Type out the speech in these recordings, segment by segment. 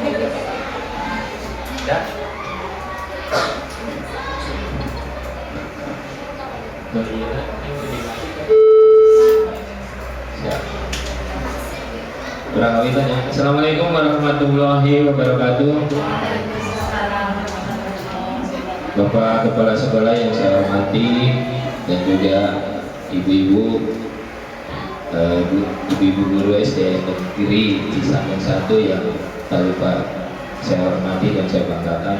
Ya. Kurang lebih tanya. Assalamualaikum warahmatullahi wabarakatuh. Bapak Kepala Sekolah yang saya hormati dan juga ibu-ibu ibu-ibu guru SD Negeri Cisampang 1 yang tak lupa saya hormati dan saya banggakan.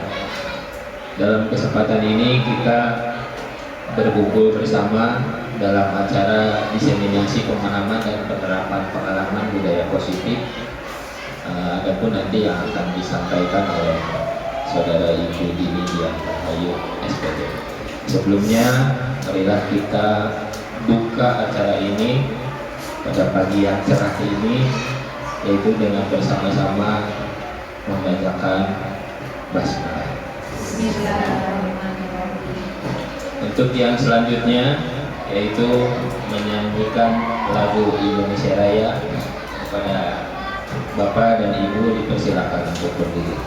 Dalam kesempatan ini kita berkumpul bersama dalam acara diseminasi pemahaman dan penerapan pengalaman budaya positif. Adapun nanti yang akan disampaikan oleh saudara Ibu Dini Dian Ayu SPD. Sebelumnya, marilah kita buka acara ini pada pagi yang cerah ini, yaitu dengan bersama-sama membacakan basmalah. Untuk yang selanjutnya yaitu menyanyikan lagu Indonesia Raya. Kepada Bapak dan Ibu dipersilakan untuk berdiri.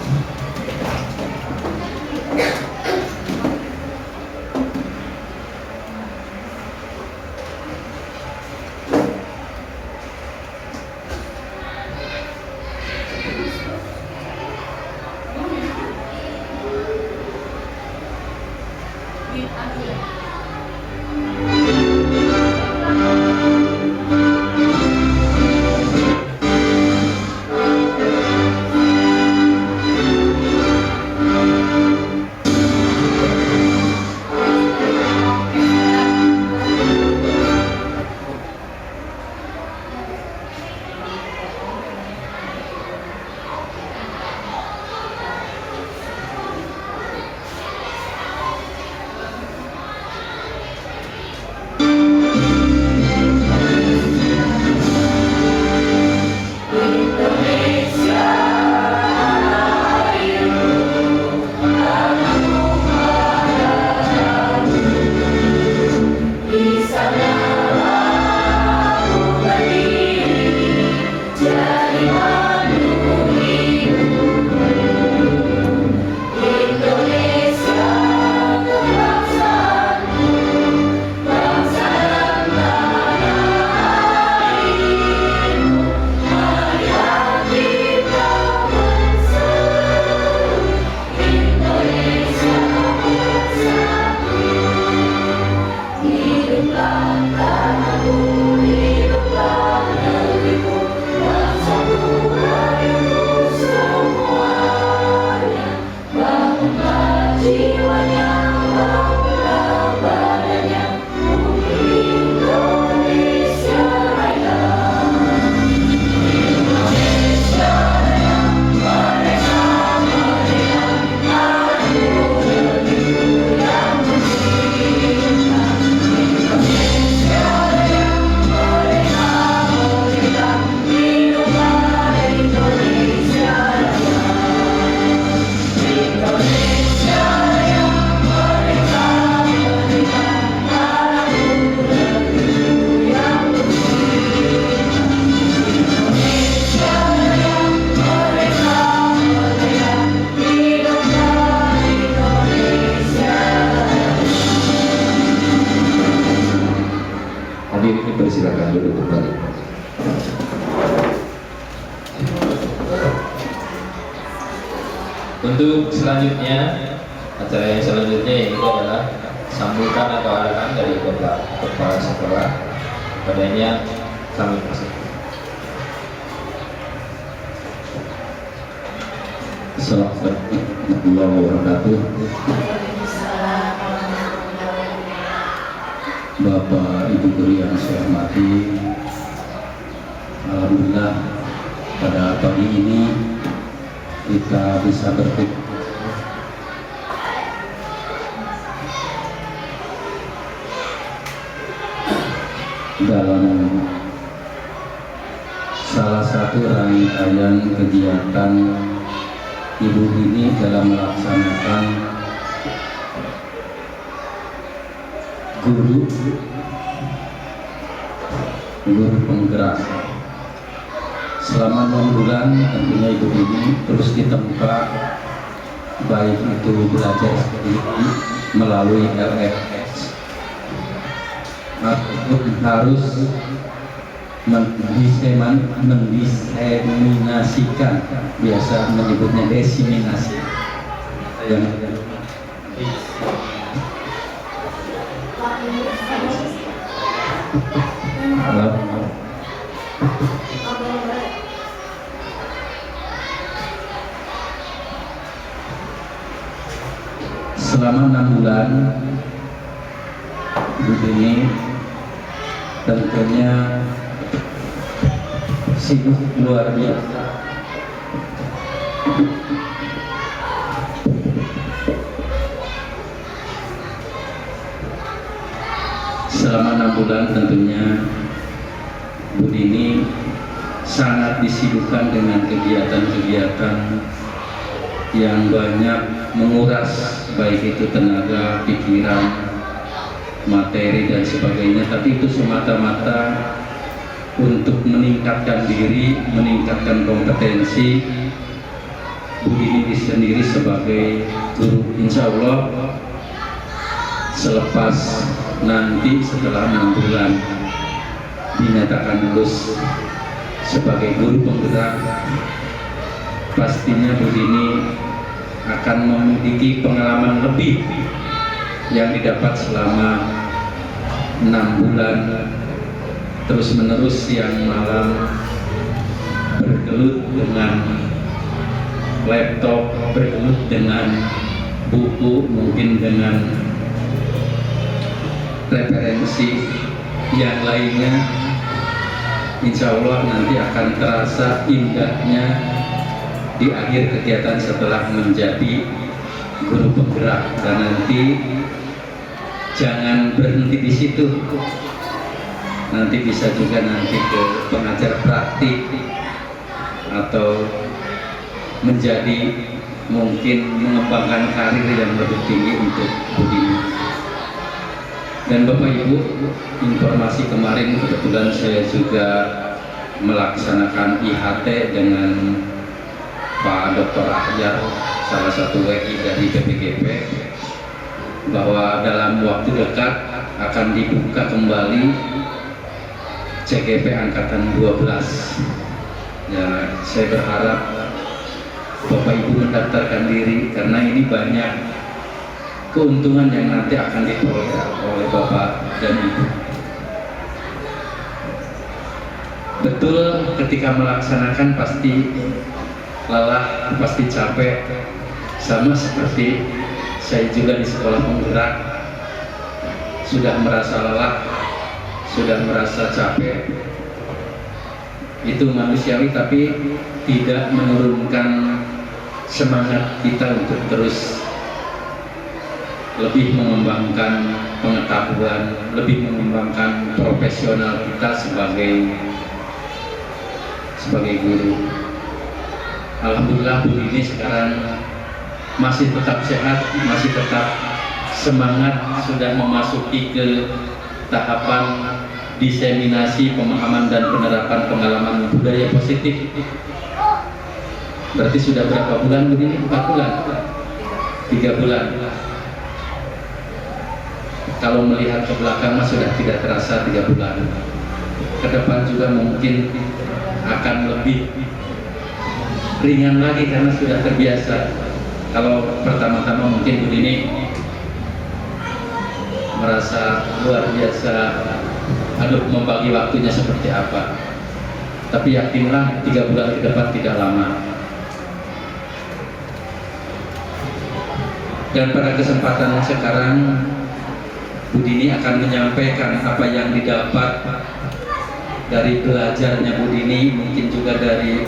Hadirin dipersilakan duduk kembali. Untuk selanjutnya, acara yang selanjutnya yaitu adalah sambutan atau arahan dari Bapak Kepala Sekolah. Padanya kami persilakan. Assalamualaikum warahmatullahi wabarakatuh. Bapak Ibu guru yang saya hormati, alhamdulillah pada pagi ini kita bisa berkumpul dalam salah satu rangkaian kegiatan Ibu ini dalam melaksanakan guru penggerak selama 6 bulan tentunya ibu ini terus ditempa, baik itu belajar sendiri melalui LMS ataupun harus mendiseminasikan, biasa menyebutnya desiminasi yang halo. Selama 6 bulan Bu ini tentunya sibuk luar biasa. Selama 6 bulan tentunya Bu Dini sangat disibukkan dengan kegiatan-kegiatan yang banyak menguras baik itu tenaga, pikiran, materi dan sebagainya, tapi itu semata-mata untuk meningkatkan diri, meningkatkan kompetensi Bu Dini sendiri sebagai guru. Insya Allah selepas nanti setelah 6 bulan dinyatakan lulus sebagai guru penggerak, pastinya Bu Dini akan memiliki pengalaman lebih yang didapat selama 6 bulan terus menerus siang malam bergelut dengan laptop, bergelut dengan buku, mungkin dengan referensi yang lainnya. Insya Allah nanti akan terasa indahnya di akhir kegiatan setelah menjadi guru penggerak, dan nanti jangan berhenti di situ, nanti bisa juga nanti ke pengajar praktik atau menjadi mungkin mengembangkan karir yang lebih tinggi untuk Bu Dini. Dan Bapak Ibu, informasi kemarin kebetulan saya juga melaksanakan IHT dengan Pak Dr. Ahjar, salah satu WI dari BPGP, bahwa dalam waktu dekat akan dibuka kembali CGP Angkatan 12. Ya, saya berharap Bapak Ibu mendaftarkan diri karena ini banyak keuntungan yang nanti akan diperoleh oleh Bapak dan Ibu. Betul, ketika melaksanakan pasti lelah, pasti capek, sama seperti saya juga di sekolah penggerak, sudah merasa lelah, sudah merasa capek. Itu manusiawi, tapi tidak menurunkan semangat kita untuk terus lebih mengembangkan pengetahuan, lebih mengembangkan profesional kita sebagai guru. Alhamdulillah Bu Dini sekarang masih tetap sehat, masih tetap semangat, sudah memasuki ke tahapan diseminasi pemahaman dan penerapan pengalaman budaya positif. Berarti sudah berapa bulan Bu Dini? 4 bulan? 3 bulan? Kalau melihat ke belakang sudah tidak terasa 3 bulan. Ke depan juga mungkin akan lebih ringan lagi karena sudah terbiasa. Kalau pertama-tama mungkin Bu Dini merasa luar biasa, aduh membagi waktunya seperti apa. Tapi yakinlah 3 bulan ke depan tidak lama. Dan pada kesempatan sekarang Bu Dini akan menyampaikan apa yang didapat dari belajarnya Bu Dini, mungkin juga dari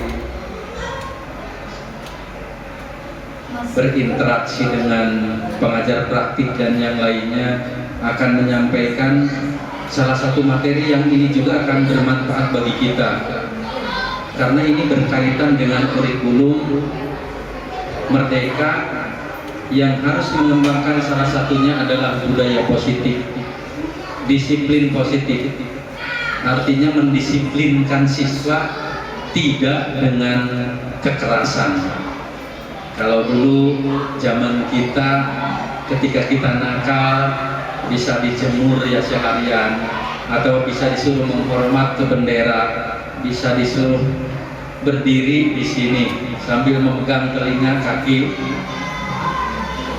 berinteraksi dengan pengajar praktik dan yang lainnya, akan menyampaikan salah satu materi yang ini juga akan bermanfaat bagi kita, karena ini berkaitan dengan kurikulum Merdeka yang harus mengembangkan, salah satunya adalah budaya positif, disiplin positif. Artinya mendisiplinkan siswa tidak dengan kekerasan. Kalau dulu zaman kita ketika kita nakal bisa dijemur ya seharian, atau bisa disuruh menghormat ke bendera, bisa disuruh berdiri di sini sambil memegang telinga kaki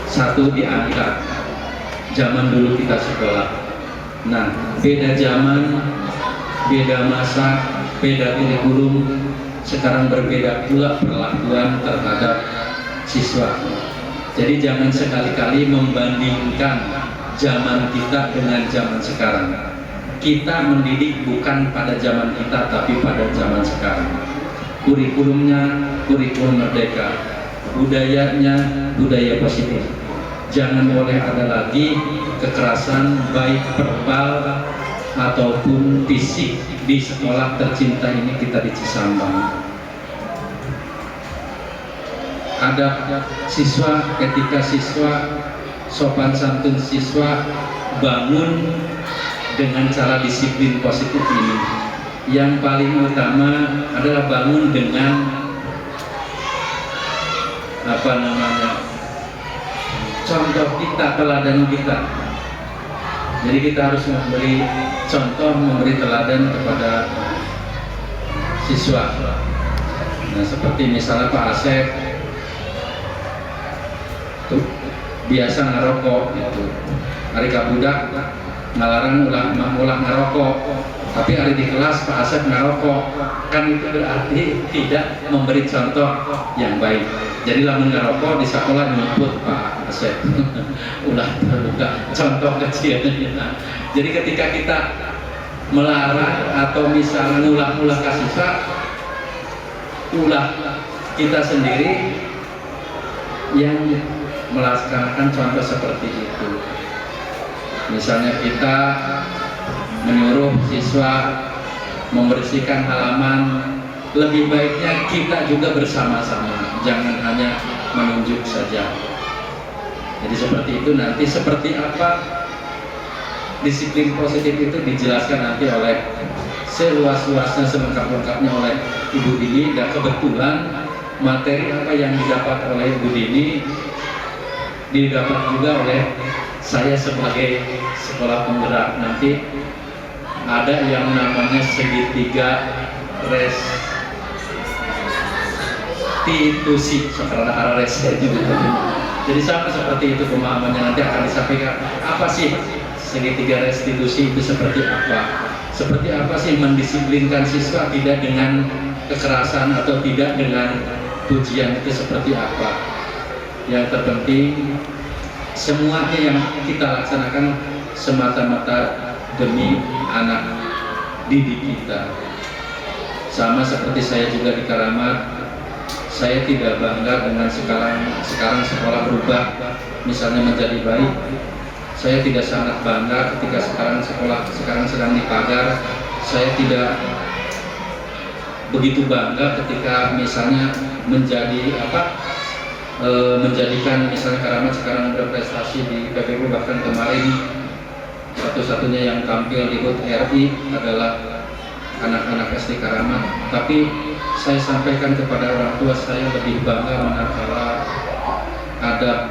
satu diangkat. Zaman dulu kita sekolah. Nah, beda zaman, beda masa, beda kurikulum. Sekarang berbeda pula perlakuan terhadap siswa. Jadi jangan sekali-kali membandingkan zaman kita dengan zaman sekarang. Kita mendidik bukan pada zaman kita, tapi pada zaman sekarang. Kurikulumnya kurikulum merdeka, budayanya budaya positif. Jangan boleh ada lagi kekerasan baik verbal ataupun fisik di sekolah tercinta ini kita di Cisambang. Ada siswa, ketika siswa, sopan santun siswa bangun dengan cara disiplin positif ini. Yang paling utama adalah bangun dengan contoh kita, teladan kita. Jadi kita harus memberi contoh, memberi teladan kepada siswa. Nah, seperti misalnya Pak Asep tuh biasa ngerokok gitu. Hari kabudak ngalarang ulah ngerokok. Tapi hari di kelas Pak Asep ngerokok, kan itu berarti tidak memberi contoh yang baik. Jadi lamun ngerokok di sekolah nyebut Pak Asep ulah terbuka contoh kecil. Jadi ketika kita melarang atau misalnya ulah ke siswa, ulah kita sendiri yang melaksanakan contoh seperti itu. Misalnya kita menyuruh siswa membersihkan halaman, lebih baiknya kita juga bersama-sama, jangan hanya menunjuk saja. Jadi seperti itu. Nanti seperti apa disiplin positif itu dijelaskan nanti oleh seluas-luasnya, selengkap-lengkapnya oleh Ibu Dini. Dan kebetulan materi apa yang didapat oleh Ibu Dini didapat juga oleh saya sebagai sekolah penggerak. Nanti ada yang namanya segitiga restitusi, sekarang restitusi. Jadi sama seperti itu pemahamannya, nanti akan disampaikan apa sih segitiga restitusi itu, seperti apa, seperti apa sih mendisiplinkan siswa tidak dengan kekerasan atau tidak dengan pujian, itu seperti apa. Yang terpenting semuanya yang kita laksanakan semata-mata demi anak didik kita. Sama seperti saya juga di Karamat, saya tidak bangga dengan sekarang sekolah berubah misalnya menjadi baik. Saya tidak sangat bangga ketika sekolah sekarang sedang dipagar. Saya tidak begitu bangga ketika misalnya menjadikan misalnya Karamat sekarang berprestasi di PBB. Bahkan kemarin satu-satunya yang tampil di HUT RI adalah anak-anak SD Karamat. Tapi saya sampaikan kepada orang tua, saya lebih bangga manakala adab,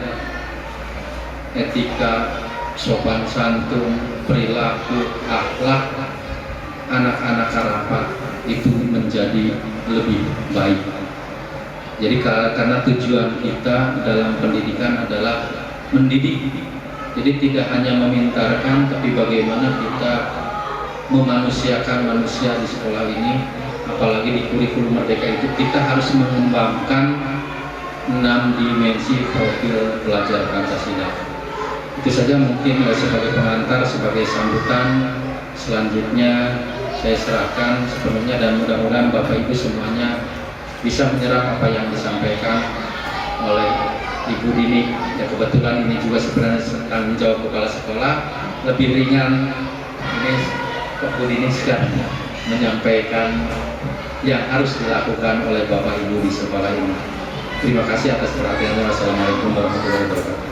etika, sopan santun, perilaku, akhlak anak-anak Karamat itu menjadi lebih baik. Jadi karena tujuan kita dalam pendidikan adalah mendidik. Jadi tidak hanya memintarkan, tapi bagaimana kita memanusiakan manusia di sekolah ini. Apalagi di kurikulum merdeka itu kita harus mengembangkan 6 dimensi profil pelajar Pancasila. Itu saja mungkin sebagai pengantar, sebagai sambutan. Selanjutnya saya serahkan sepenuhnya, dan mudah-mudahan Bapak Ibu semuanya bisa menyerap apa yang disampaikan oleh Ibu Dini. Ya, kebetulan ini juga sebenarnya tanggung jawab kepala sekolah. Lebih ringan ini Bu Dini sekarang menyampaikan yang harus dilakukan oleh Bapak Ibu di sekolah ini. Terima kasih atas perhatiannya. Wassalamualaikum warahmatullahi wabarakatuh.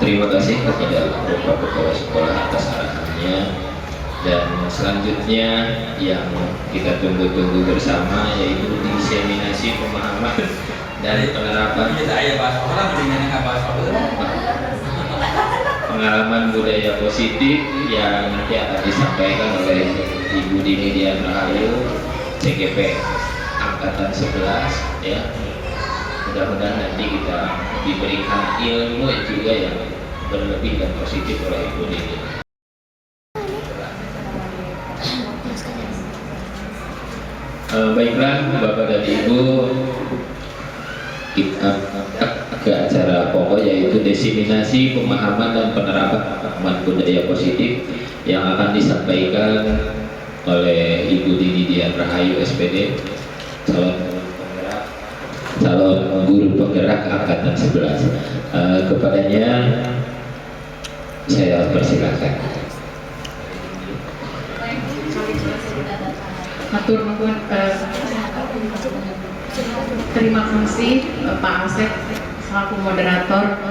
terima kasih kepada Bapak Kepala Sekolah atas arahannya, dan selanjutnya yang kita tunggu-tunggu bersama yaitu diseminasi pemahaman dan penerapan pengalaman budaya positif yang nanti akan disampaikan oleh Ibu Dini Dian Rahayu, CGP Angkatan 11 ya. Mudah-mudahan nanti kita diberikan ilmu juga yang berlebih dan positif oleh Ibu Dini. Baiklah Bapak dan Ibu, kita ke acara pokok yaitu diseminasi pemahaman dan penerapan budaya positif yang akan disampaikan oleh Ibu Dini Dian Rahayu SPD, calon guru penggerak angkatan 11. Kepadanya saya persilakan. Matur nuwun, terima kasih Pak Asep selaku moderator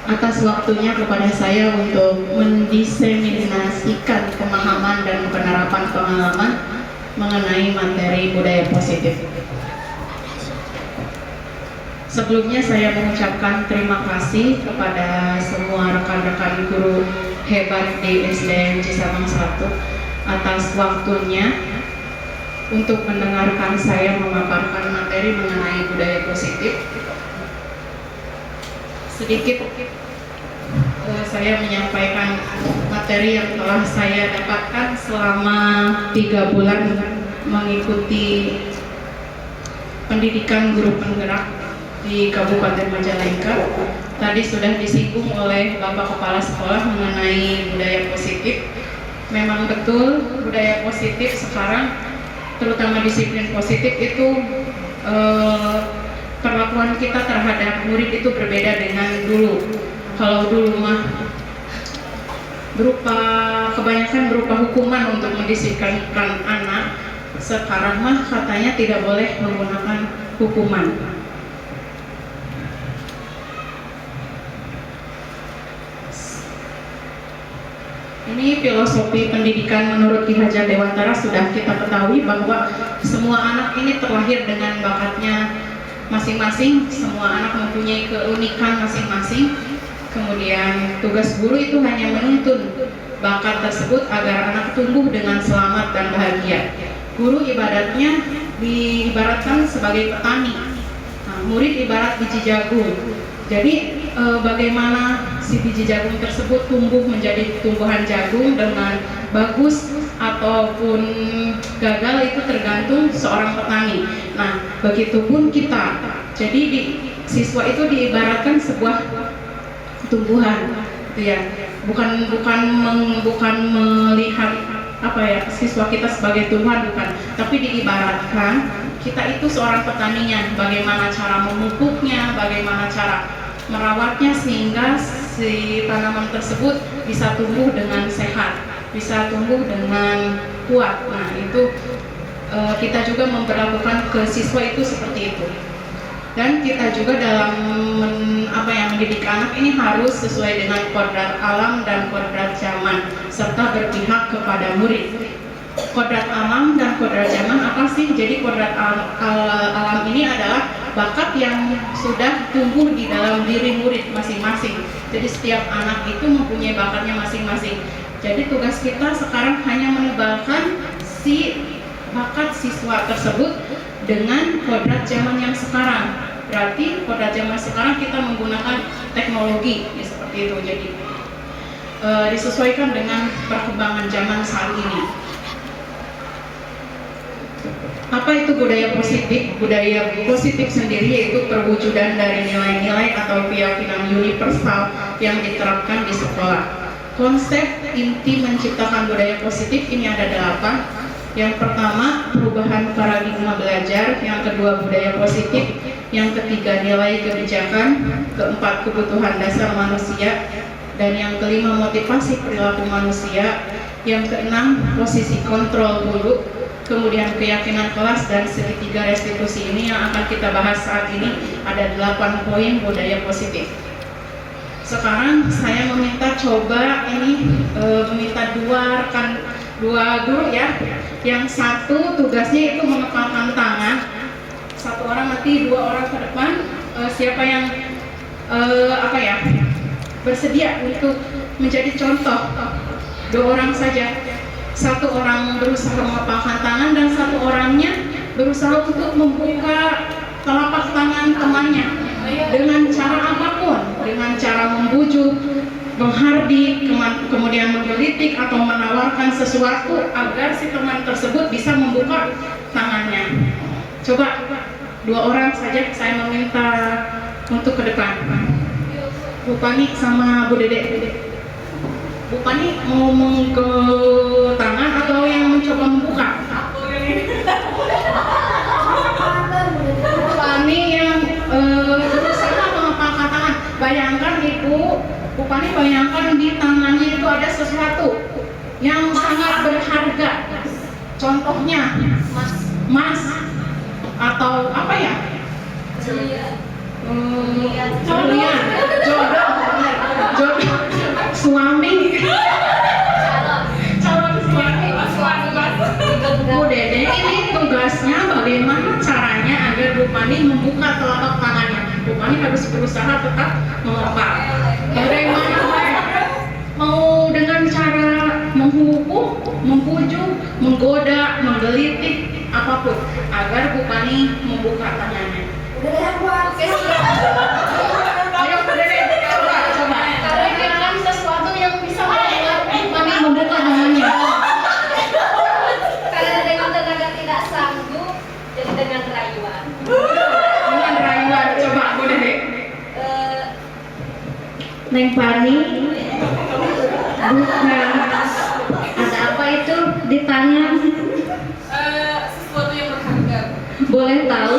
atas waktunya kepada saya untuk mendiseminasikan pemahaman dan penerapan pengalaman mengenai materi budaya positif. Sebelumnya saya mengucapkan terima kasih kepada semua rekan-rekan guru hebat di SDN Cisamang 1 atas waktunya untuk mendengarkan saya memaparkan materi mengenai budaya positif. Sedikit saya menyampaikan materi yang telah saya dapatkan selama 3 bulan mengikuti pendidikan guru penggerak di Kabupaten Majalengka. Tadi sudah disinggung oleh Bapak Kepala Sekolah mengenai budaya positif. Memang betul budaya positif sekarang, terutama disiplin positif itu perlakuan kita terhadap murid itu berbeda dengan dulu. Kalau dulu mah kebanyakan berupa hukuman untuk mendisiplinkan anak, sekarang mah katanya tidak boleh menggunakan hukuman. Ini filosofi pendidikan menurut Ki Hajar Dewantara sudah kita ketahui bahwa semua anak ini terlahir dengan bakatnya masing-masing, semua anak mempunyai keunikan masing-masing. Kemudian tugas guru itu hanya menuntun bakat tersebut agar anak tumbuh dengan selamat dan bahagia. Guru ibaratnya diibaratkan sebagai petani, murid ibarat biji jagung. Jadi bagaimana si biji jagung tersebut tumbuh menjadi tumbuhan jagung dengan bagus ataupun gagal itu tergantung seorang petani. Nah, begitupun kita. Jadi siswa itu diibaratkan sebuah tumbuhan, gitu ya. Bukan melihat siswa kita sebagai tumbuhan, bukan, tapi diibaratkan kita itu seorang petaninya, bagaimana cara memupuknya, bagaimana cara merawatnya sehingga si tanaman tersebut bisa tumbuh dengan sehat, bisa tumbuh dengan kuat. Nah, itu kita juga memperlakukan ke siswa itu seperti itu. Dan kita juga dalam mendidik anak ini harus sesuai dengan kodrat alam dan kodrat zaman serta berpihak kepada murid. Kodrat alam dan kodrat zaman apa sih? Jadi kodrat alam ini adalah bakat yang sudah tumbuh di dalam diri murid masing-masing. Jadi setiap anak itu mempunyai bakatnya masing-masing. Jadi tugas kita sekarang hanya menebalkan si bakat siswa tersebut dengan kodrat zaman yang sekarang. Berarti kodrat zaman sekarang kita menggunakan teknologi ya, seperti itu. Jadi disesuaikan dengan perkembangan zaman saat ini. Apa itu budaya positif? Budaya positif sendiri yaitu perwujudan dari nilai-nilai atau keyakinan universal yang diterapkan di sekolah. Konsep inti menciptakan budaya positif ini ada 8. Yang pertama, perubahan paradigma belajar. Yang kedua, budaya positif. Yang ketiga, nilai kebijakan. Keempat, kebutuhan dasar manusia. Dan yang kelima, motivasi perilaku manusia. Yang keenam, posisi kontrol guru. Kemudian keyakinan kelas, dan segitiga restitusi. Ini yang akan kita bahas saat ini. Ada 8 poin budaya positif. Sekarang saya meminta coba ini meminta dua guru ya. Yang satu tugasnya itu mengepalkan tangan. Satu orang nanti, 2 orang ke depan. Siapa yang bersedia untuk menjadi contoh? 2 orang saja. 1 orang berusaha mengepalkan tangan dan 1 orangnya berusaha untuk membuka telapak tangan temannya dengan cara apapun, dengan cara membujuk, menghardik, kemudian menggelitik atau menawarkan sesuatu agar si teman tersebut bisa membuka tangannya. Coba 2 orang saja saya meminta untuk ke depan. Bu Pani sama Bu Dede. Bu Pani mau ke tangan atau yang mencoba membuka? Bu Pani yang berusaha mengepalkan tangan. Bayangkan Ibu, Bu Pani bayangkan di tangannya itu ada sesuatu yang sangat berharga. Contohnya emas atau apa ya? Berlian, jodoh, suami, calon suami. Bu Dede ini tugasnya bagaimana caranya agar Bu Pani membuka telapak tangannya. Bu Pani harus berusaha tetap mengepal. Bagaimana? Mau dengan cara menghukum, membujuk, menggoda, menggelitik, apapun agar Bu Pani membuka tangannya. Ayo Bu Dede, coba. Berikan sesuatu yang bisa membuat Bu Pani membuka tangannya. Karena dengan tenaga tidak sanggup, jadi dengan rayuan. Dengan rayuan, coba Bu Dede. Neng Pani, bukan. Ada apa itu di tangan? Sesuatu yang berharga. Boleh tahu?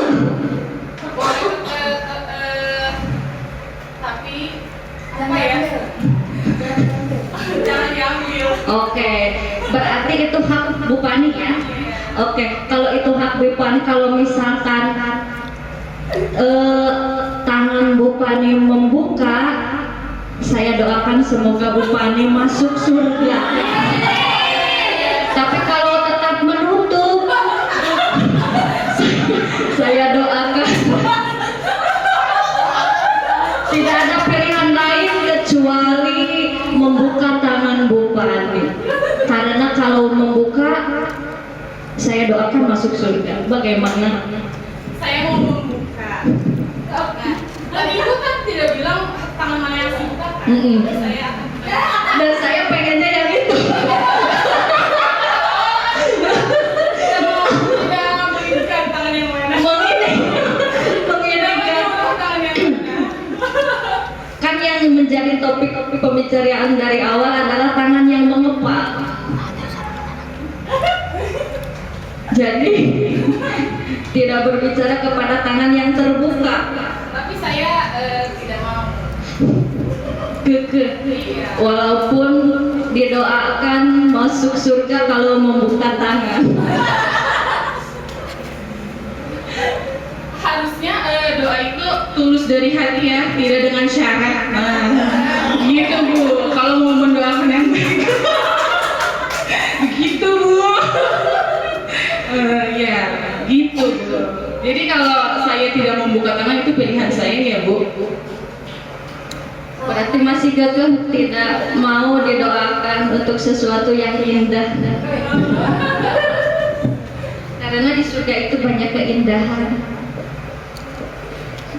Boleh, tapi apa ya? Jangan diambil. Oke, berarti itu hak Bu Pani ya? Oke, kalau itu hak Bu Pani, kalau misalkan tangan Bu Pani membuka, saya doakan semoga Bu Pani masuk surga. Tapi kalau tetap menutup, saya doakan tidak ada pilihan lain kecuali membuka tangan Bu Pani. Karena kalau membuka, saya doakan masuk surga. Bagaimana? Saya mau membuka. Nah, tadi Ibu kan tidak bilang tangan mana yang dibuka kan? Saya akan Dan saya pengennya yang itu. tidak berikan tangan yang mana. Menginginkan Tangan yang mana? kan yang menjadi topik pembicaraan dari awal adalah tangan yang mengepal. Jadi tidak berbicara kepada tangan yang terbuka. Tapi saya tidak mau. Walaupun didoakan masuk surga kalau membuka tangan. Harusnya doa itu tulus dari hati ya, tidak dengan syarat. Nah, gitu Bu. Kalau mau mendoakan yang baik, begitu Bu. Ya, gitu Bu. Jadi kalau saya tidak membuka tangan itu pilihan saya ya Bu. Berarti masih gagah tidak mau didoakan untuk sesuatu yang indah. Karena di surga itu banyak keindahan.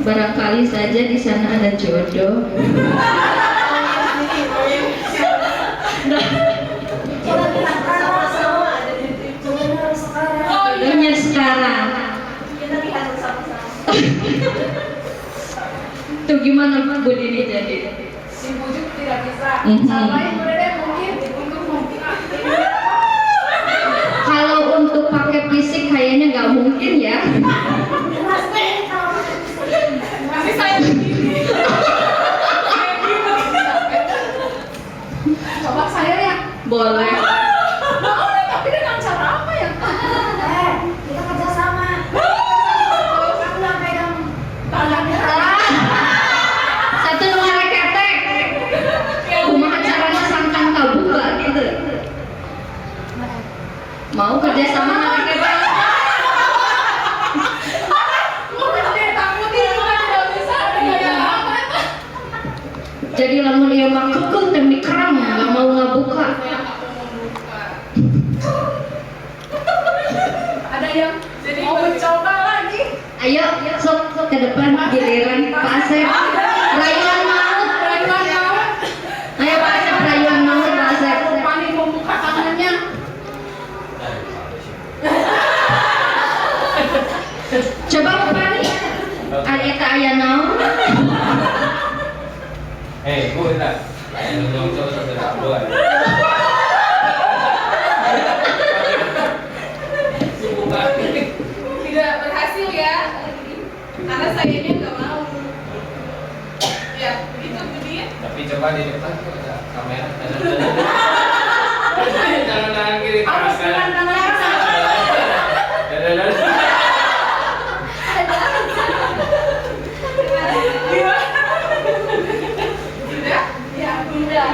Barangkali saja di sana ada jodoh. Hanya sekarang. Tuh gimana Bu Dini jadi? Dibujuk tidak bisa. Mhm. Bu Dede mungkin untuk membuka. Kalau untuk pakai fisik kayaknya nggak mungkin ya. Tapi saya begini. Coba saya ya. Boleh. Boleh, tapi dengan cara apa ya? Kita kerjasama. Kalau kamu yang pegang tangannya, Satu dua ketek. kerja sama mereka Bukan ditakutin, bukan tidak bisa. Ya apa? jadi lamun ieu mah kekeun teh mikrang nggak mau ngabuka. Ada yang mau mencoba lagi. Ayo sok ke depan giliran Pak Asep. Rayuan maut. Rayuan maut. Ayo Pak Asep rayuan maut Pak Asep. Pani membuka tangannya. Coba Pak Pani. Eta aya naon? Bu, bentar. Layan dong, coba doa. Tidak berhasil ya. Karena sayanya nggak mau. Ya, begitu Budi. Tapi coba di depan tuh ada kamera. Tangan kiri, Harus dengan tangan kanan. Sudah? Ya, sudah.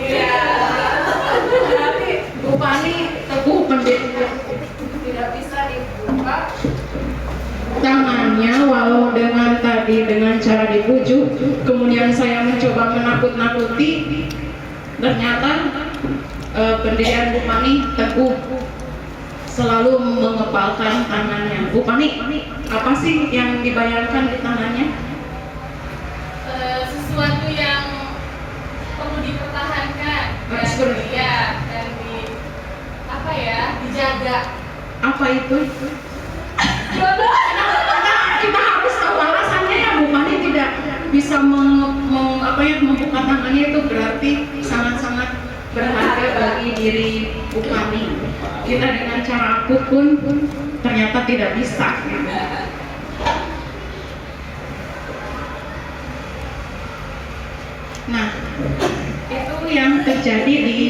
Ya. Berarti Bu Pani Teguh pendeta tidak bisa dibuka. tangannya, walau dengan cara dibujuk, kemudian saya mencoba menakut-nakuti, ternyata pendirian Bu Pani teguh selalu mengepalkan tangannya. Bu Pani, apa sih yang dibayangkan di tangannya? Sesuatu yang perlu dipertahankan dan di apa ya, dijaga. Apa itu? Kita harus tahu alasannya ya. Bu Pani tidak bisa membuka tangannya, itu berarti sangat-sangat berharga bagi diri Bu Pani. Kita dengan cara apapun ternyata tidak bisa. Nah, itu yang terjadi di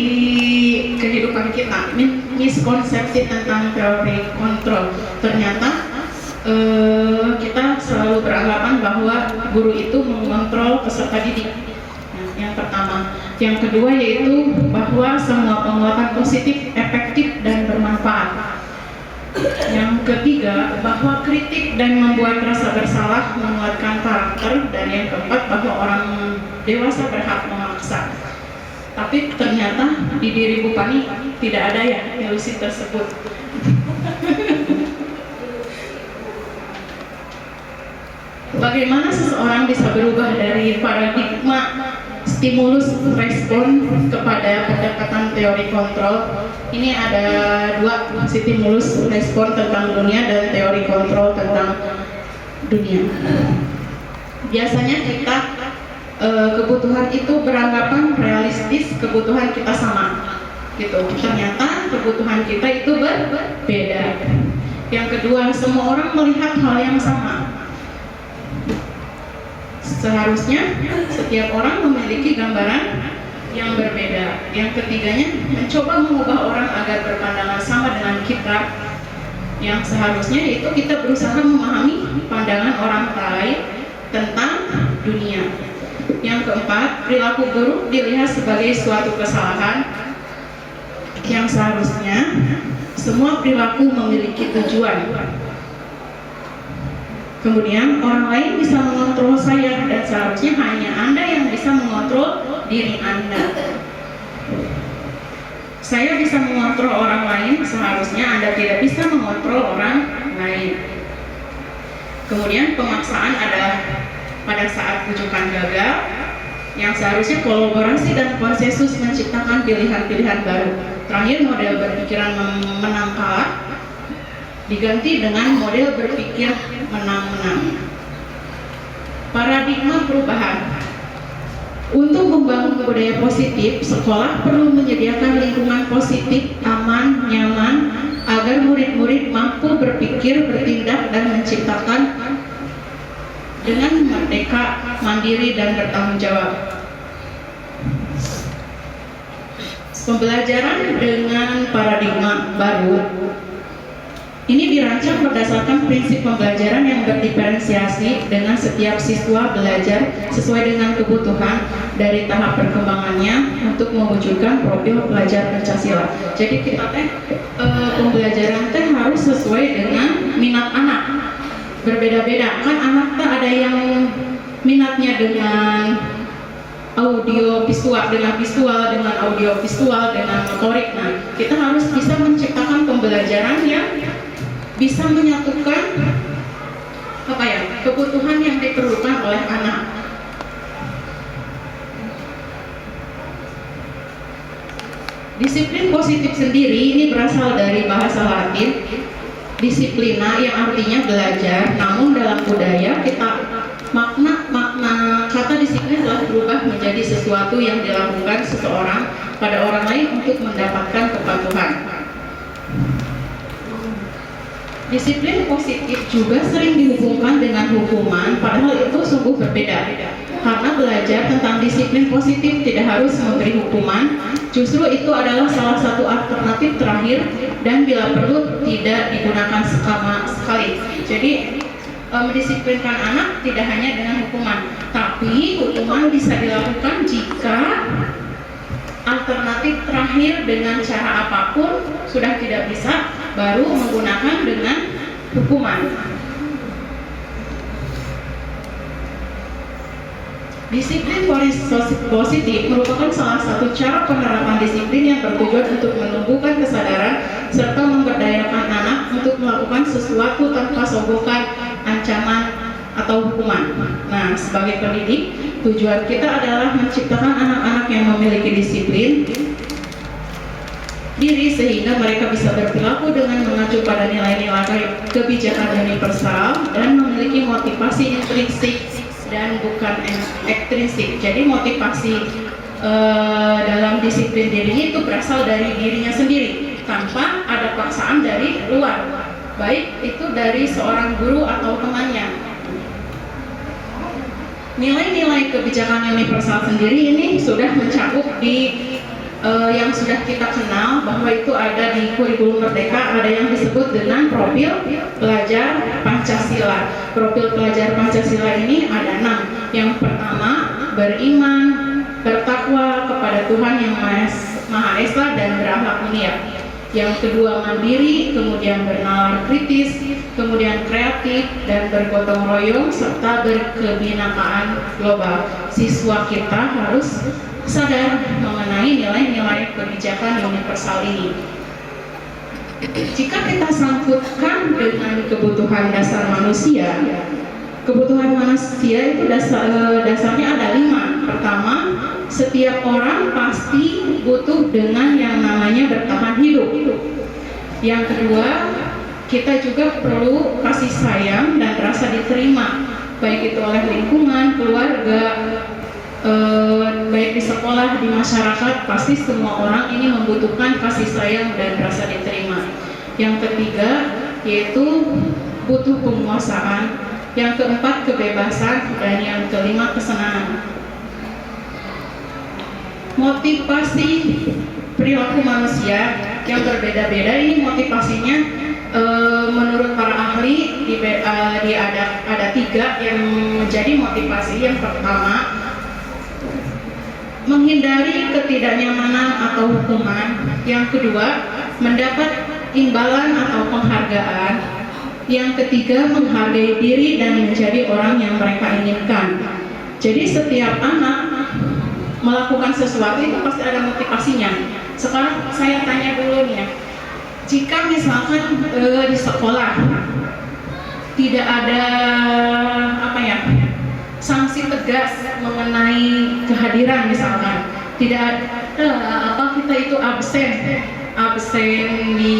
kehidupan kita, miskonsepsi tentang teori kontrol. Ternyata kita selalu beranggapan bahwa guru itu mengontrol peserta didik. Nah, yang pertama. Yang kedua yaitu bahwa semua penguatan positif, efektif, dan bermanfaat. Yang ketiga, bahwa kritik dan membuat rasa bersalah menguatkan karakter. Dan yang keempat, bahwa orang dewasa berhak memaksa. Tapi ternyata di diri Bu Pani tidak ada ya ilusi tersebut. Bagaimana seseorang bisa berubah dari paradigma stimulus respon kepada pendekatan teori kontrol? Ini ada dua, stimulus respon tentang dunia dan teori kontrol tentang dunia. Biasanya kita kebutuhan itu beranggapan realistis, kebutuhan kita sama gitu. Ternyata kebutuhan kita itu berbeda. Yang kedua, semua orang melihat hal yang sama. Seharusnya setiap orang memiliki gambaran yang berbeda. Yang ketiganya, mencoba mengubah orang agar berpandangan sama dengan kita. Yang seharusnya itu kita berusaha memahami pandangan orang lain tentang dunia. Yang keempat, perilaku buruk dilihat sebagai suatu kesalahan. Yang seharusnya semua perilaku memiliki tujuan. Kemudian orang lain bisa mengontrol saya, dan seharusnya hanya Anda yang bisa mengontrol diri Anda. Saya bisa mengontrol orang lain, seharusnya Anda tidak bisa mengontrol orang lain. Kemudian pemaksaan adalah pada saat rujukan gagal, yang seharusnya kolaborasi dan konsensus menciptakan pilihan-pilihan baru. Terakhir, model berpikiran menang kalah diganti dengan model berpikir menang-menang. Paradigma perubahan. Untuk membangun budaya positif, sekolah perlu menyediakan lingkungan positif, aman, nyaman, agar murid-murid mampu berpikir, bertindak, dan menciptakan dengan merdeka, mandiri, dan bertanggung jawab. Pembelajaran dengan paradigma baru Ini dirancang berdasarkan prinsip pembelajaran yang berdiferensiasi dengan setiap siswa belajar sesuai dengan kebutuhan dari tahap perkembangannya untuk mewujudkan profil pelajar Pancasila. Jadi kita pembelajaran harus sesuai dengan minat anak. Berbeda-beda kan anak ada yang minatnya dengan audio visual, dengan audio visual, dengan motorik. Nah, kita harus bisa menciptakan pembelajaran yang bisa menyatukan kebutuhan yang diperlukan oleh anak. Disiplin positif sendiri ini berasal dari bahasa Latin disiplina yang artinya belajar, namun dalam budaya kita makna kata disiplin telah berubah menjadi sesuatu yang dilakukan seseorang pada orang lain untuk mendapatkan kepatuhan. Disiplin positif juga sering dihubungkan dengan hukuman, padahal itu sungguh berbeda. Karena belajar tentang disiplin positif tidak harus memberi hukuman, justru itu adalah salah satu alternatif terakhir dan bila perlu tidak digunakan sama sekali. Jadi mendisiplinkan anak tidak hanya dengan hukuman, tapi hukuman bisa dilakukan jika alternatif terakhir dengan cara apapun sudah tidak bisa, baru menggunakan dengan hukuman. Disiplin positif merupakan salah satu cara penerapan disiplin yang bertujuan untuk menumbuhkan kesadaran serta memberdayakan anak untuk melakukan sesuatu tanpa sogokan, ancaman, atau hukuman. Nah, sebagai pendidik, tujuan kita adalah menciptakan anak-anak yang memiliki disiplin diri sehingga mereka bisa berperilaku dengan mengacu pada nilai-nilai kebijakan universal dan memiliki motivasi intrinsik dan bukan ekstrinsik. Jadi motivasi dalam disiplin dirinya itu berasal dari dirinya sendiri tanpa ada paksaan dari luar, baik itu dari seorang guru atau temannya. Nilai-nilai kebijakan universal sendiri ini sudah mencakup di yang sudah kita kenal bahwa itu ada di kurikulum Merdeka, ada yang disebut dengan profil pelajar Pancasila. Profil pelajar Pancasila ini ada 6. Yang pertama, beriman, bertakwa kepada Tuhan yang Maha Esa dan berakhlak mulia. Yang kedua, mandiri, kemudian bernalar kritis, kemudian kreatif dan bergotong royong serta berkebinekaan global. Siswa kita harus sadar mengenai nilai-nilai kebijakan universal ini. Jika kita sangkutkan dengan kebutuhan dasar manusia, kebutuhan manusia itu dasarnya ada 5. Pertama, setiap orang pasti butuh dengan yang namanya bertahan hidup. Yang kedua, kita juga perlu kasih sayang dan rasa diterima, baik itu oleh lingkungan, keluarga, baik di sekolah, di masyarakat, pasti semua orang ini membutuhkan kasih sayang dan rasa diterima. Yang ketiga yaitu butuh penguasaan, yang keempat kebebasan, dan yang kelima kesenangan. Motivasi perilaku manusia yang berbeda-beda ini motivasinya menurut para ahli ada 3 yang menjadi motivasi. Yang pertama, menghindari ketidaknyamanan atau hukuman. Yang kedua, mendapat imbalan atau penghargaan. Yang ketiga, menghargai diri dan menjadi orang yang mereka inginkan. Jadi setiap anak melakukan sesuatu itu pasti ada motivasinya. Sekarang saya tanya dulu nih ya, jika misalkan di sekolah tidak ada sanksi tegas mengenai kehadiran, misalkan tidak ada kita itu absen di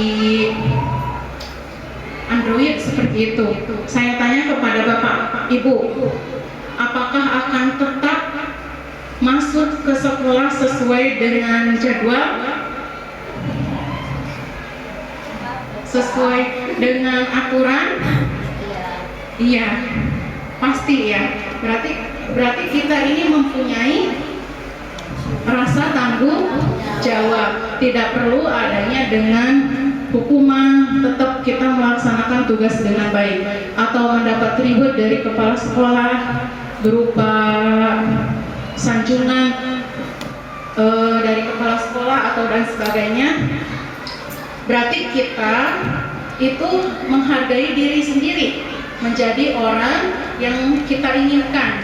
Android seperti itu. Saya tanya kepada Bapak Ibu, apakah akan tetap masuk ke sekolah sesuai dengan jadwal, sesuai dengan aturan? Iya, pasti ya. Berarti kita ini mempunyai rasa tanggung jawab. Tidak perlu adanya dengan hukuman, tetap kita melaksanakan tugas dengan baik, atau mendapat reward dari kepala sekolah berupa sanjungan dari kepala sekolah atau dan sebagainya, berarti kita itu menghargai diri sendiri, menjadi orang yang kita inginkan.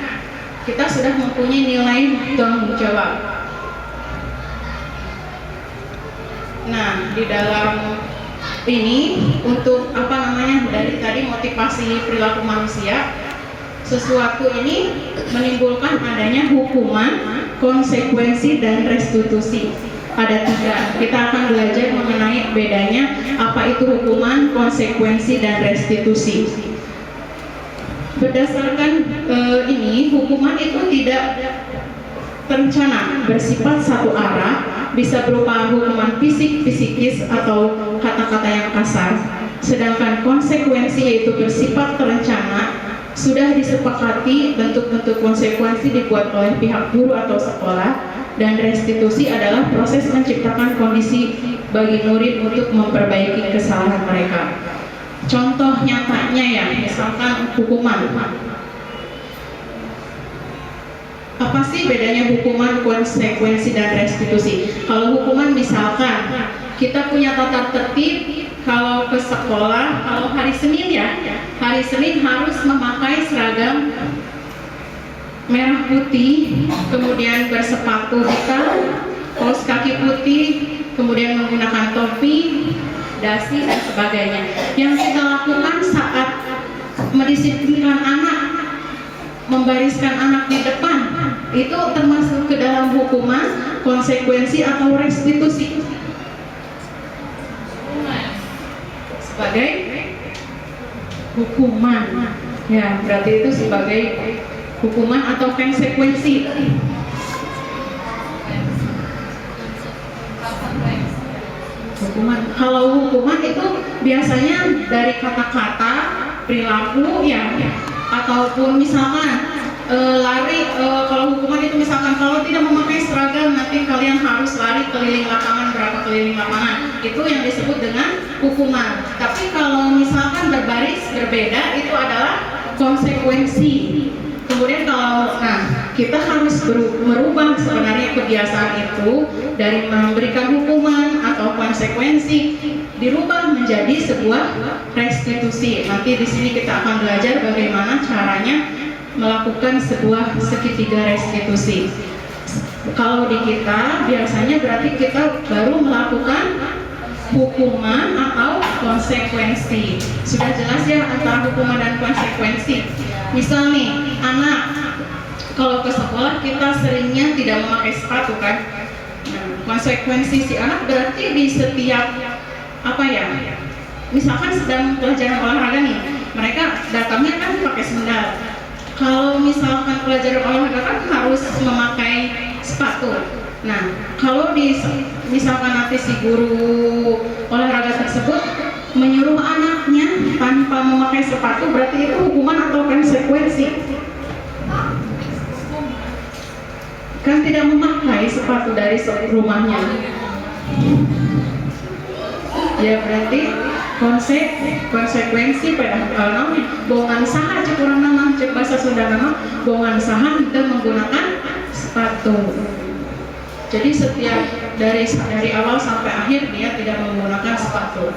Kita sudah mempunyai nilai tanggung jawab. Nah, di dalam ini untuk dari tadi motivasi perilaku manusia, sesuatu ini menimbulkan adanya hukuman, konsekuensi, dan restitusi. Ada 3. Kita akan belajar mengenai bedanya apa itu hukuman, konsekuensi, dan restitusi. Berdasarkan ini, hukuman itu tidak terencana, bersifat satu arah, bisa berupa hukuman fisik, psikis, atau kata-kata yang kasar. Sedangkan konsekuensi yaitu bersifat terencana, sudah disepakati bentuk-bentuk konsekuensi dibuat oleh pihak guru atau sekolah, dan restitusi adalah proses menciptakan kondisi bagi murid untuk memperbaiki kesalahan mereka. Contoh nyatanya ya, misalkan hukuman. Apa sih bedanya hukuman, konsekuensi, dan restitusi? Kalau hukuman misalkan kita punya tata tertib, kalau ke sekolah, kalau hari Senin ya, hari Senin harus memakai seragam merah putih, kemudian bersepatu hitam, kaos kaki putih, kemudian menggunakan topi, dasi, dan sebagainya. Yang kita lakukan saat mendisiplinkan anak, membariskan anak di depan, itu termasuk ke dalam hukuman, konsekuensi, atau restitusi? Sebagai hukuman. Ya, berarti itu sebagai hukuman atau konsekuensi. Hukuman. Kalau hukuman itu biasanya dari kata-kata, perilaku ya, ataupun misalkan lari. Kalau hukuman itu misalkan kalau tidak memakai seragam nanti kalian harus lari keliling lapangan, berapa keliling lapangan, itu yang disebut dengan hukuman. Tapi kalau misalkan berbaris berbeda, itu adalah konsekuensi. Kemudian kalau kita harus merubah sebenarnya kebiasaan itu dari memberikan hukuman atau konsekuensi, dirubah menjadi sebuah restitusi. Nanti di sini kita akan belajar bagaimana caranya melakukan sebuah segitiga restitusi. Kalau di kita biasanya berarti kita baru melakukan hukuman atau konsekuensi. Sudah jelas ya antara hukuman dan konsekuensi. Misal nih, anak kalau ke sekolah kita seringnya tidak memakai sepatu kan. Konsekuensi si anak berarti di setiap misalkan sedang pelajaran olahraga nih, mereka datangnya kan pakai sendal. Kalau misalkan pelajaran olahraga kan harus memakai sepatu. Nah, kalau misalkan nanti si guru olahraga tersebut menyuruh anaknya tanpa memakai sepatu, berarti itu hukuman atau konsekuensi? Kan tidak memakai sepatu dari rumahnya. Ya berarti konsekuensi pada namanya bongan saha cek orang nama, cek bahasa Sunda nama bongan saha kita menggunakan sepatu. Jadi setiap dari awal sampai akhir dia tidak menggunakan sepatu.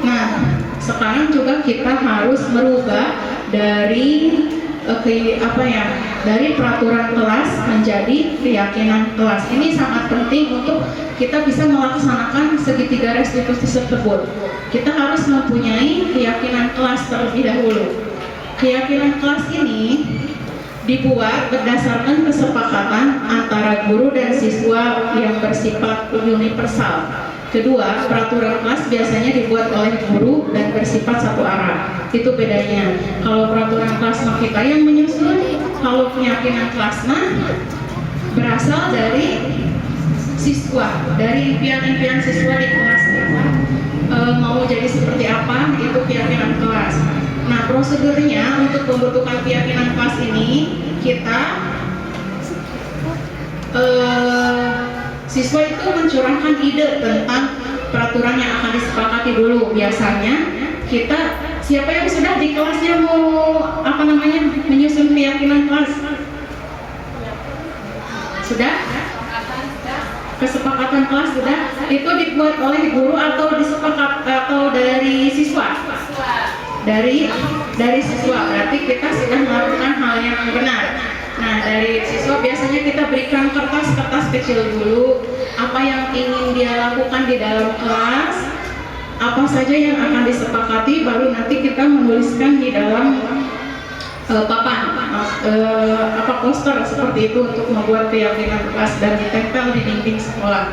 Nah, sekarang juga kita harus merubah dari dari peraturan kelas menjadi keyakinan kelas. Ini sangat penting untuk kita bisa melaksanakan segitiga restitusi tersebut. Kita harus mempunyai keyakinan kelas terlebih dahulu. Keyakinan kelas ini dibuat berdasarkan kesepakatan antara guru dan siswa yang bersifat universal. Kedua, peraturan kelas biasanya dibuat oleh guru dan bersifat satu arah. Itu bedanya. Kalau peraturan kelas mah kita yang menyusun, kalau keyakinan kelas mah berasal dari siswa, dari impian-impian siswa di kelas kita. Mau jadi seperti apa, itu keyakinan kelas. Nah, prosedurnya untuk pembentukan keyakinan kelas ini kita Siswa itu mencurahkan ide tentang peraturan yang akan disepakati dulu. Biasanya kita, siapa yang sudah di kelasnya mau menyusun keyakinan kelas? Sudah? Kesepakatan kelas sudah? Itu dibuat oleh guru atau dari siswa? Dari siswa. Berarti kita sudah melakukan hal yang benar. Nah, dari siswa biasanya kita berikan kertas-kertas kecil dulu, apa yang ingin dia lakukan di dalam kelas, apa saja yang akan disepakati, baru nanti kita menuliskan di dalam papan, poster seperti itu untuk membuat keyakinan kelas dan ditempel di dinding sekolah.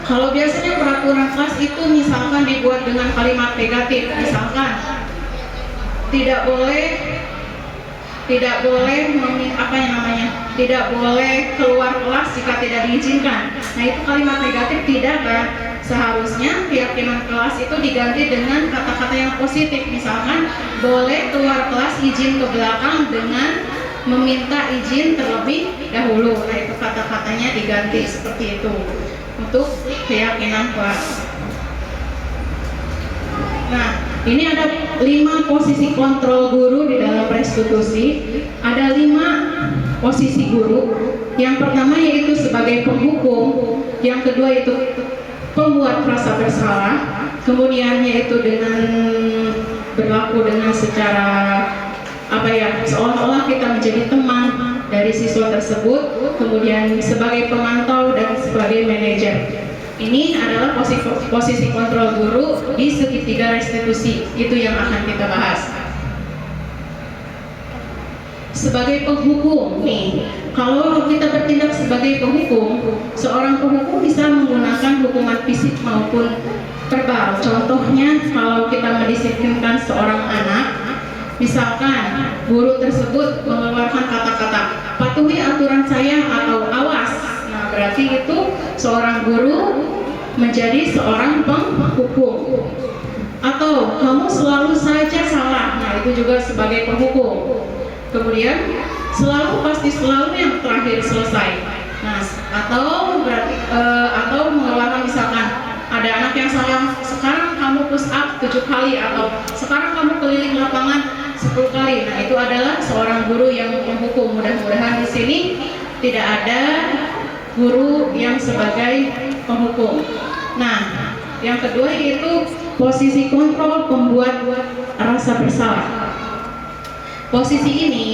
Kalau biasanya peraturan kelas itu misalkan dibuat dengan kalimat negatif, misalkan tidak boleh tidak boleh keluar kelas jika tidak diizinkan. Nah, itu kalimat negatif tidak kan? Seharusnya keyakinan kelas itu diganti dengan kata-kata yang positif. Misalkan boleh keluar kelas izin ke belakang dengan meminta izin terlebih dahulu. Nah, itu kata-katanya diganti seperti itu untuk keyakinan kelas. Nah, ini ada 5 posisi kontrol guru di dalam restitusi. Ada 5 posisi guru. Yang pertama yaitu sebagai penghukum, yang kedua itu pembuat rasa bersalah, kemudian yaitu dengan berlaku dengan secara seolah-olah kita menjadi teman dari siswa tersebut, kemudian sebagai pemantau dan sebagai manajer. Ini adalah posisi kontrol guru di segitiga restitusi. Itu yang akan kita bahas. Sebagai penghukum nih, kalau kita bertindak sebagai penghukum, seorang penghukum bisa menggunakan hukuman fisik maupun verbal. Contohnya, kalau kita mendisiplinkan seorang anak, misalkan guru tersebut mengeluarkan kata-kata patuhi aturan saya atau awas. Nah, berarti itu seorang guru menjadi seorang penghukum. Atau kamu selalu saja salah. Nah, itu juga sebagai penghukum. Kemudian selalu yang terakhir selesai. Nah, atau berarti atau mengeluarkan misalkan ada anak yang salah, sekarang kamu push up 7 kali atau sekarang kamu keliling lapangan 10 kali. Nah, itu adalah seorang guru yang menghukum. Mudah-mudahan di sini tidak ada guru yang sebagai penghukum. Nah, yang kedua yaitu posisi kontrol pembuat rasa bersalah. Posisi ini,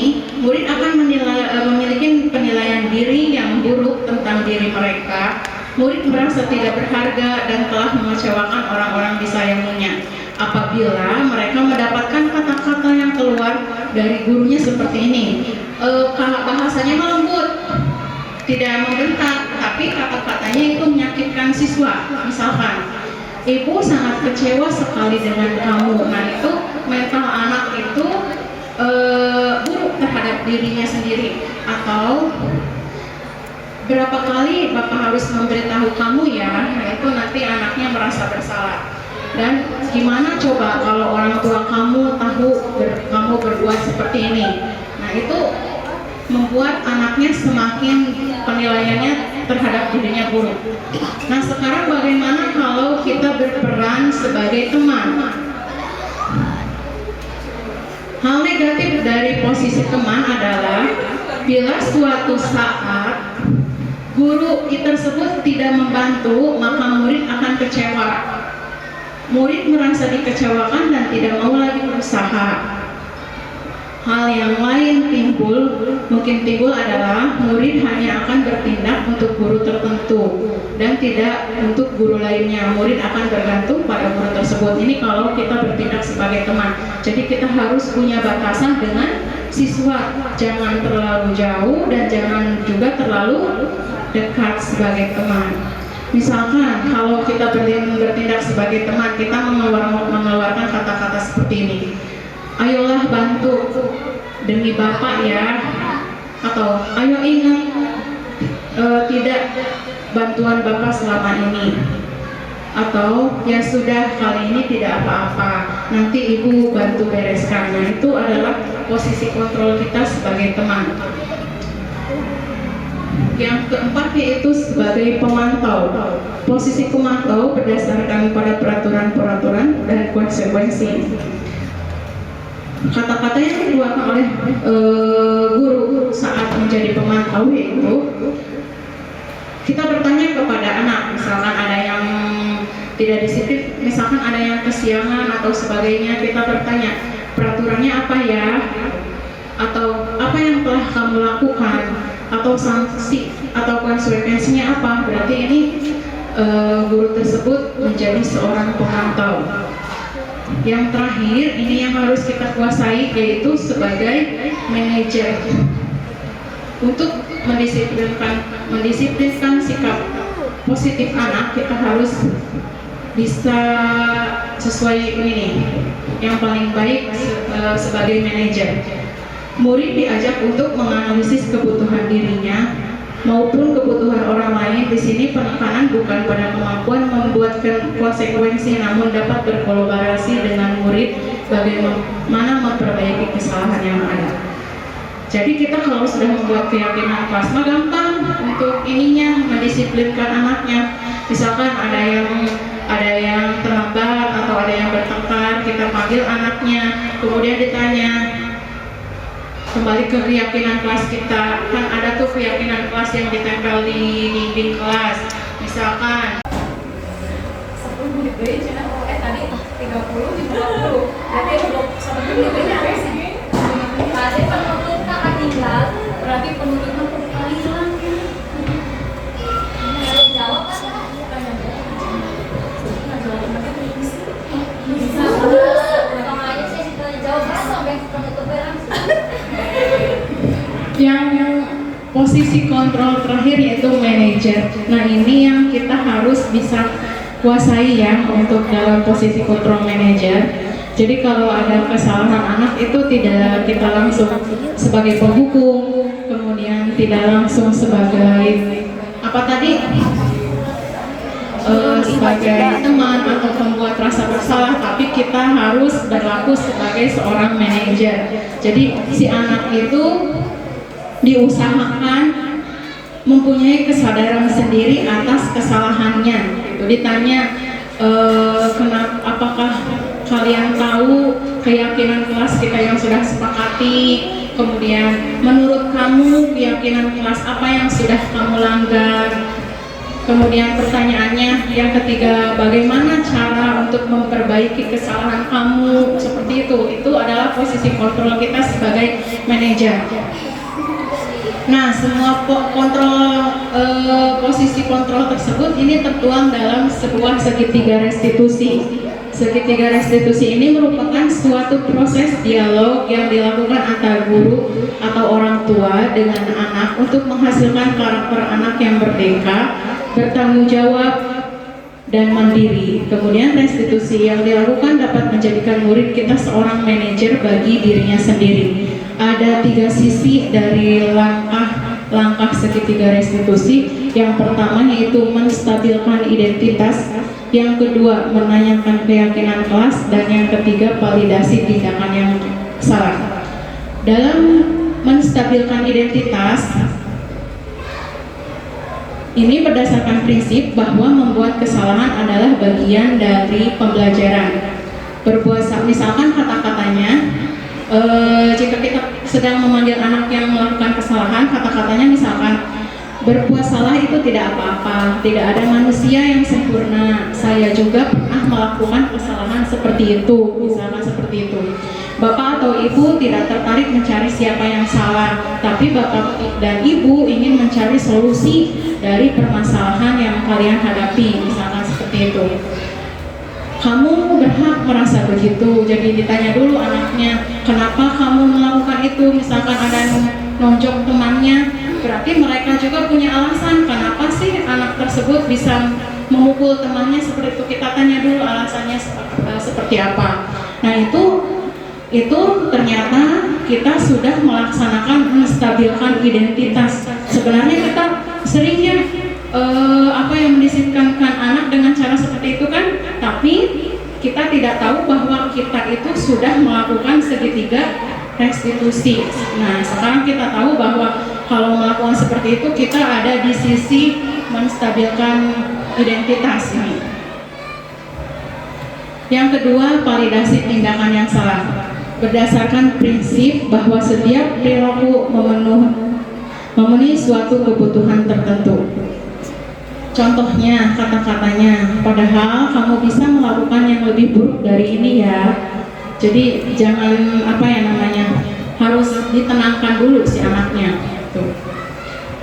murid akan memiliki penilaian diri yang buruk tentang diri mereka. Murid merasa tidak berharga dan telah mengecewakan orang-orang disayanginya. Apabila mereka mendapatkan kata-kata yang keluar dari gurunya seperti ini, bahasanya lembut, tidak membentak, tapi kata-katanya itu menyakitkan siswa. Misalkan, ibu sangat kecewa sekali dengan kamu. Nah, itu mental anak itu buruk terhadap dirinya sendiri. Atau berapa kali bapak harus memberitahu kamu ya? Nah, itu nanti anaknya merasa bersalah. Dan gimana coba kalau orang tua kamu tahu kamu berbuat seperti ini? Nah, itu membuat anaknya semakin penilaiannya terhadap dirinya buruk. Nah, sekarang bagaimana kalau kita berperan sebagai teman? Hal negatif dari posisi teman adalah bila suatu saat guru tersebut tidak membantu, maka murid akan kecewa. Murid merasa dikecewakan dan tidak mau lagi berusaha. Hal yang lain mungkin timbul adalah murid hanya akan bertindak untuk guru tertentu dan tidak untuk guru lainnya. Murid akan bergantung pada guru tersebut. Ini kalau kita bertindak sebagai teman. Jadi kita harus punya batasan dengan siswa. Jangan terlalu jauh dan jangan juga terlalu dekat sebagai teman. Misalkan kalau kita bertindak sebagai teman, kita mengeluarkan kata-kata seperti ini. Ayolah bantu demi Bapak ya, atau ayo ingat tidak bantuan Bapak selama ini, atau ya sudah kali ini tidak apa-apa, nanti Ibu bantu bereskan. Nah, itu adalah posisi kontrol kita sebagai teman. Yang keempat yaitu sebagai pemantau. Posisi pemantau berdasarkan pada peraturan-peraturan dan konsekuensi. Kata-kata yang dikeluarkan oleh guru saat menjadi pemantau yaitu kita bertanya kepada anak, misalkan ada yang tidak disiplin, misalkan ada yang kesiangan atau sebagainya, kita bertanya peraturannya apa ya, atau apa yang telah kamu lakukan, atau sanksi atau konsekuensinya apa. Berarti ini guru tersebut menjadi seorang pemantau. Yang terakhir, ini yang harus kita kuasai yaitu sebagai manajer. Untuk mendisiplinkan sikap positif anak, kita harus bisa sesuai ini nih, yang paling baik sebagai manajer. Murid diajak untuk menganalisis kebutuhan dirinya maupun kebutuhan orang lain. Di sini penekanan bukan pada kemampuan membuat konsekuensi, namun dapat berkolaborasi dengan murid bagaimana memperbaiki kesalahan yang ada. Jadi kita kalau sudah membuat keyakinan kelas mah gampang untuk ininya mendisiplinkan anaknya. Misalkan ada yang terlambat atau ada yang bertengkar, kita panggil anaknya, kemudian ditanya kembali ke keyakinan kelas kita. Kan ada tuh keyakinan kelas yang ditempel di dinding kelas. Misalkan 10 menit aja. Tadi 30 di 20. Berarti 1 menit aja sih. Tadi penutup kakak tinggal, berarti penutupnya kembali lagi. Jawab kan? Bisa. Kalau aja sih jawab sampai penutupnya langsung. yang posisi kontrol terakhir yaitu manajer. Nah, ini yang kita harus bisa kuasai ya untuk dalam posisi kontrol manajer. Jadi kalau ada kesalahan anak itu tidak kita langsung sebagai penghukum, kemudian tidak langsung sebagai apa tadi sebagai teman atau pembuat rasa bersalah, tapi kita harus berlaku sebagai seorang manajer. Jadi si anak itu diusahakan mempunyai kesadaran sendiri atas kesalahannya. Itu ditanya kenapa, apakah kalian tahu keyakinan kelas kita yang sudah sepakati, kemudian menurut kamu keyakinan kelas apa yang sudah kamu langgar. Kemudian pertanyaannya yang ketiga, bagaimana cara untuk memperbaiki kesalahan kamu, seperti itu adalah posisi kontrol kita sebagai manajer. Nah, semua posisi kontrol tersebut ini tertuang dalam sebuah segitiga restitusi. Segitiga restitusi ini merupakan suatu proses dialog yang dilakukan antara guru atau orang tua dengan anak untuk menghasilkan karakter anak yang merdeka, bertanggung jawab, dan mandiri. Kemudian restitusi yang dilakukan dapat menjadikan murid kita seorang manajer bagi dirinya sendiri. Ada 3 sisi dari langkah segitiga restitusi. Yang pertama yaitu menstabilkan identitas, yang kedua menanyakan keyakinan kelas, dan yang ketiga validasi tindakan yang salah. Dalam menstabilkan identitas ini berdasarkan prinsip bahwa membuat kesalahan adalah bagian dari pembelajaran. Misalkan kata-katanya, jika kita sedang memanggil anak yang melakukan kesalahan, kata-katanya misalkan berpuasalah itu tidak apa-apa, tidak ada manusia yang sempurna, saya juga pernah melakukan kesalahan seperti itu, misalkan seperti itu. Bapak atau ibu tidak tertarik mencari siapa yang salah, tapi bapak dan ibu ingin mencari solusi dari permasalahan yang kalian hadapi, misalkan seperti itu. Kamu berhak merasa begitu. Jadi ditanya dulu anaknya, kenapa kamu melakukan itu? Misalkan ada nonjok temannya, berarti mereka juga punya alasan kenapa sih anak tersebut bisa memukul temannya seperti itu. Kita tanya dulu alasannya seperti apa. Nah, itu ternyata kita sudah melaksanakan menstabilkan identitas. Sebenarnya kita seringnya yang mendisiplinkan anak dengan cara seperti itu kan, tapi kita tidak tahu bahwa kita itu sudah melakukan segitiga restitusi. Nah, sekarang kita tahu bahwa kalau melakukan seperti itu kita ada di sisi menstabilkan identitas ini. Yang kedua, validasi tindakan yang salah. Berdasarkan prinsip bahwa setiap perilaku memenuhi suatu kebutuhan tertentu. Contohnya, kata-katanya, padahal kamu bisa melakukan yang lebih buruk dari ini ya. Jadi jangan harus ditenangkan dulu si anaknya. Tuh.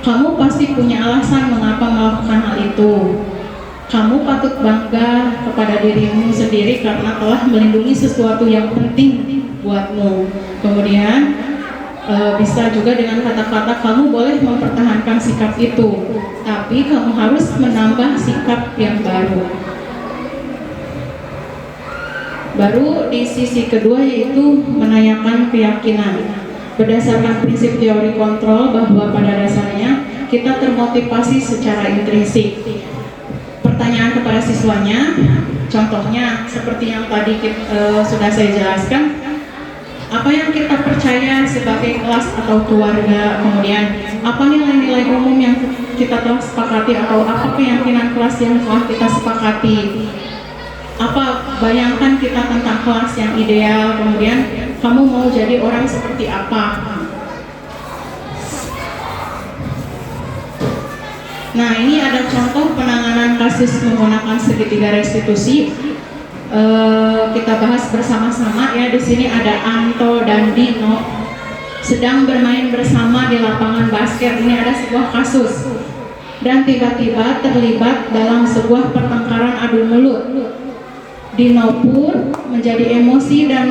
Kamu pasti punya alasan mengapa melakukan hal itu. Kamu patut bangga kepada dirimu sendiri karena telah melindungi sesuatu yang penting buatmu. Kemudian bisa juga dengan kata-kata kamu boleh mempertahankan sikap itu, tapi kamu harus menambah sikap yang baru. Baru di sisi kedua yaitu menanyakan keyakinan. Berdasarkan prinsip teori kontrol bahwa pada dasarnya kita termotivasi secara intrinsik. Pertanyaan kepada siswanya, contohnya seperti yang tadi sudah saya jelaskan, apa yang kita percaya sebagai kelas atau keluarga, kemudian apa nilai-nilai umum yang kita telah sepakati atau apa keyakinan kelas yang telah kita sepakati, apa bayangkan kita tentang kelas yang ideal, kemudian kamu mau jadi orang seperti apa. Nah, ini ada contoh penanganan kasus menggunakan segitiga restitusi. Kita bahas bersama-sama ya. Di sini ada Anto dan Dino sedang bermain bersama di lapangan basket. Ini ada sebuah kasus dan tiba-tiba terlibat dalam sebuah pertengkaran adu mulut. Dino pun menjadi emosi dan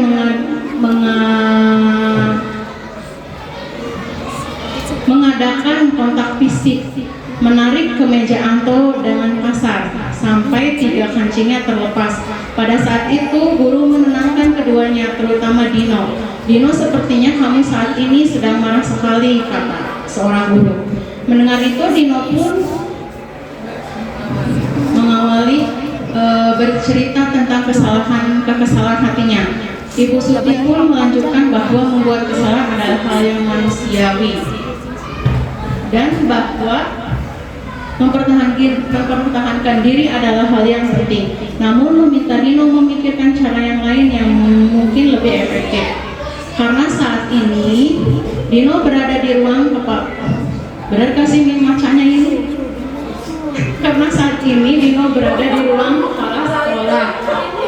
mengadakan kontak fisik, menarik kemeja Anto dengan kasar sampai 3 kancingnya terlepas. Pada saat itu guru menenangkan keduanya, terutama Dino. Dino, sepertinya kamu saat ini sedang marah sekali, kata seorang guru. Mendengar itu Dino pun mengawali bercerita tentang kekesalan hatinya. Ibu Suti pun melanjutkan bahwa membuat kesalahan adalah hal yang manusiawi dan bahwa mempertahankan diri adalah hal yang penting. Namun meminta Dino memikirkan cara yang lain yang mungkin lebih efektif. Karena saat ini Dino berada di ruang benar kasih macanya ini? Karena saat ini Dino berada di ruang kepala sekolah.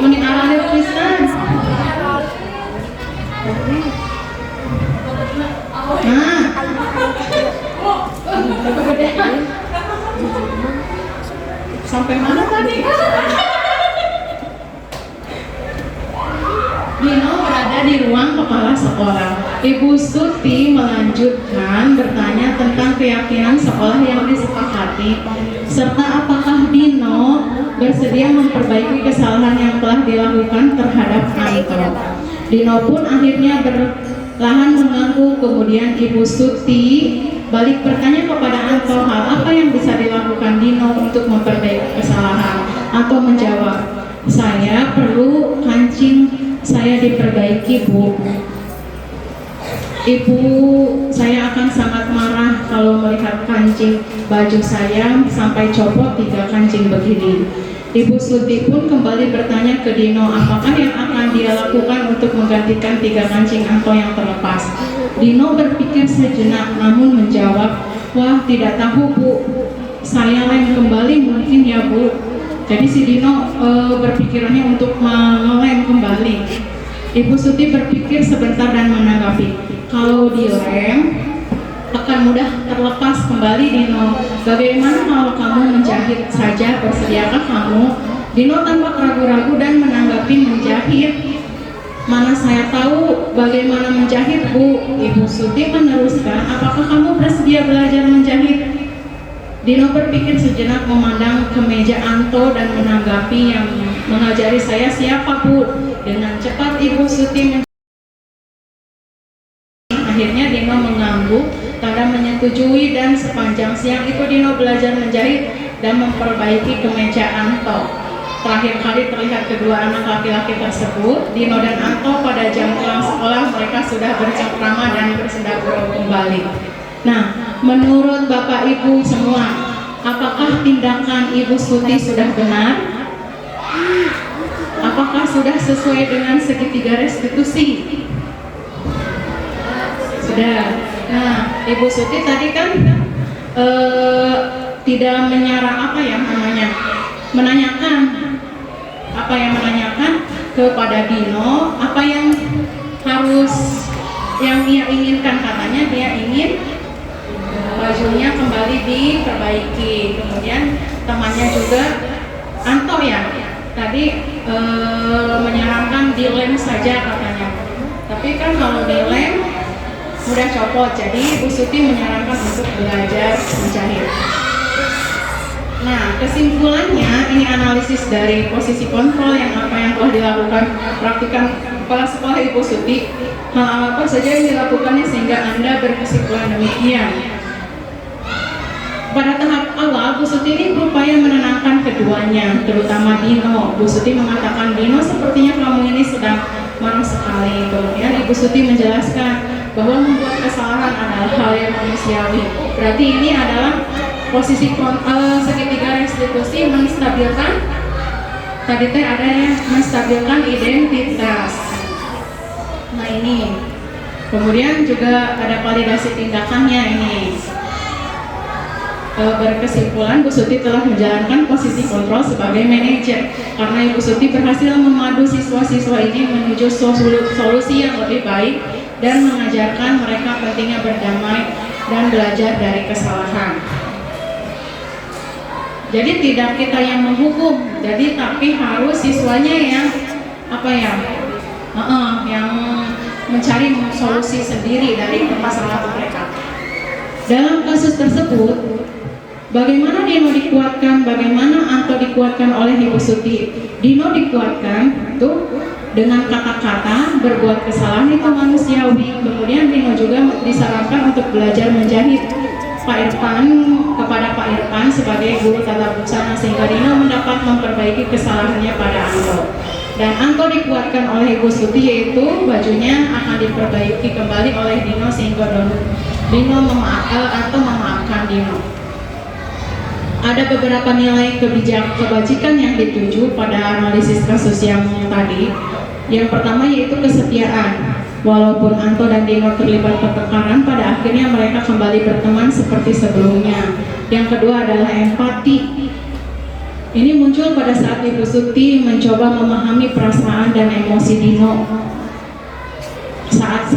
Mending arahnya pisan. Nah, sampai mana tadi? Dino berada di ruang kepala sekolah. Ibu Suti melanjutkan bertanya tentang keyakinan sekolah yang disepakati, serta apakah Dino bersedia memperbaiki kesalahan yang telah dilakukan terhadap Anto. Dino pun akhirnya berlahan mengganggu. Kemudian Ibu Suti balik bertanya kepada Anto hal apa yang bisa dilakukan Dino untuk memperbaiki kesalahan. Anto menjawab, saya perlu kancing saya diperbaiki, Bu. Ibu, saya akan sangat marah kalau melihat kancing baju saya sampai copot 3 kancing begini. Ibu Suti pun kembali bertanya ke Dino apakah yang akan dia lakukan untuk menggantikan 3 kancing Anto yang terlepas. Dino berpikir sejenak namun menjawab, wah tidak tahu Bu, saya lem kembali mungkin ya Bu. Jadi si Dino berpikirannya untuk melem kembali. Ibu Suti berpikir sebentar dan menanggapi, kalau dilem akan mudah terlepas kembali Dino. Bagaimana kalau kamu menjahit saja, bersediakah kamu? Dino tampak ragu-ragu dan menanggapi menjahit. Mana saya tahu bagaimana menjahit, Bu. Ibu Suti meneruskan, apakah kamu bersedia belajar menjahit? Dino berpikir sejenak memandang ke meja Anto dan menanggapi, yang mengajari saya siapa, Bu? Dengan cepat Ibu Suti akhirnya Dino mengangguk, tanda menyetujui, dan sepanjang siang itu Dino belajar menjahit dan memperbaiki kemeja Anto. Terakhir kali terlihat kedua anak laki-laki tersebut, Dino dan Anto, pada jam pulang sekolah mereka sudah bercengkrama dan bersenda gurau kembali. Nah, menurut Bapak Ibu semua, apakah tindakan Ibu Suti sudah benar? Apakah sudah sesuai dengan segitiga restitusi? Sudah. Nah, Ibu Suti tadi kan tidak menanyakan kepada Dino apa yang ia inginkan. Katanya dia ingin bajunya kembali diperbaiki. Kemudian temannya juga Anto ya tadi menyarankan dilem saja katanya. Tapi kan kalau dilem mudah copot, jadi Bu Suti menyarankan untuk belajar menjahit. Nah, kesimpulannya ini analisis dari posisi kontrol yang telah dilakukan praktikan kepala sekolah Ibu Suti. Hal apa saja yang dilakukannya sehingga Anda berkesimpulan demikian? Pada tahap awal, Bu Suti ini berupaya menenangkan keduanya, terutama Dino. Bu Suti mengatakan, Dino sepertinya kamu ini sedang marah sekali. Kemudian Ibu Suti menjelaskan bahwa membuat kesalahan adalah hal yang manusiawi. Berarti ini adalah posisi segitiga restitusi menstabilkan. Tadi teh ada yang menstabilkan identitas. Nah ini. Kemudian juga ada validasi tindakannya ini. Berkesimpulan, Bu Suti telah menjalankan posisi kontrol sebagai manajer karena Ibu Suti berhasil memadu siswa-siswa ini menuju solusi yang lebih baik dan mengajarkan mereka pentingnya berdamai dan belajar dari kesalahan. Jadi tidak kita yang menghukum, tapi harus siswanya yang yang mencari solusi sendiri dari permasalahan mereka. Dalam kasus tersebut, bagaimana Dino dikuatkan, bagaimana Anto dikuatkan oleh Ibu Suti? Dino dikuatkan tuh dengan kata-kata berbuat kesalahan itu manusiawi. Kemudian Dino juga disarankan untuk belajar menjahit kepada Pak Irfan sebagai guru tata busana sehingga Dino mendapat memperbaiki kesalahannya pada Anto. Dan Anto dikuatkan oleh Ibu Suti yaitu bajunya akan diperbaiki kembali oleh Dino sehingga Anto memaafkan Dino. Ada beberapa nilai kebajikan yang dituju pada analisis kasus yang tadi. Yang pertama yaitu kesetiaan. Walaupun Anto dan Dino terlibat pertengkaran, pada akhirnya mereka kembali berteman seperti sebelumnya. Yang kedua adalah empati. Ini muncul pada saat Ibu Suti mencoba memahami perasaan dan emosi Dino. Saat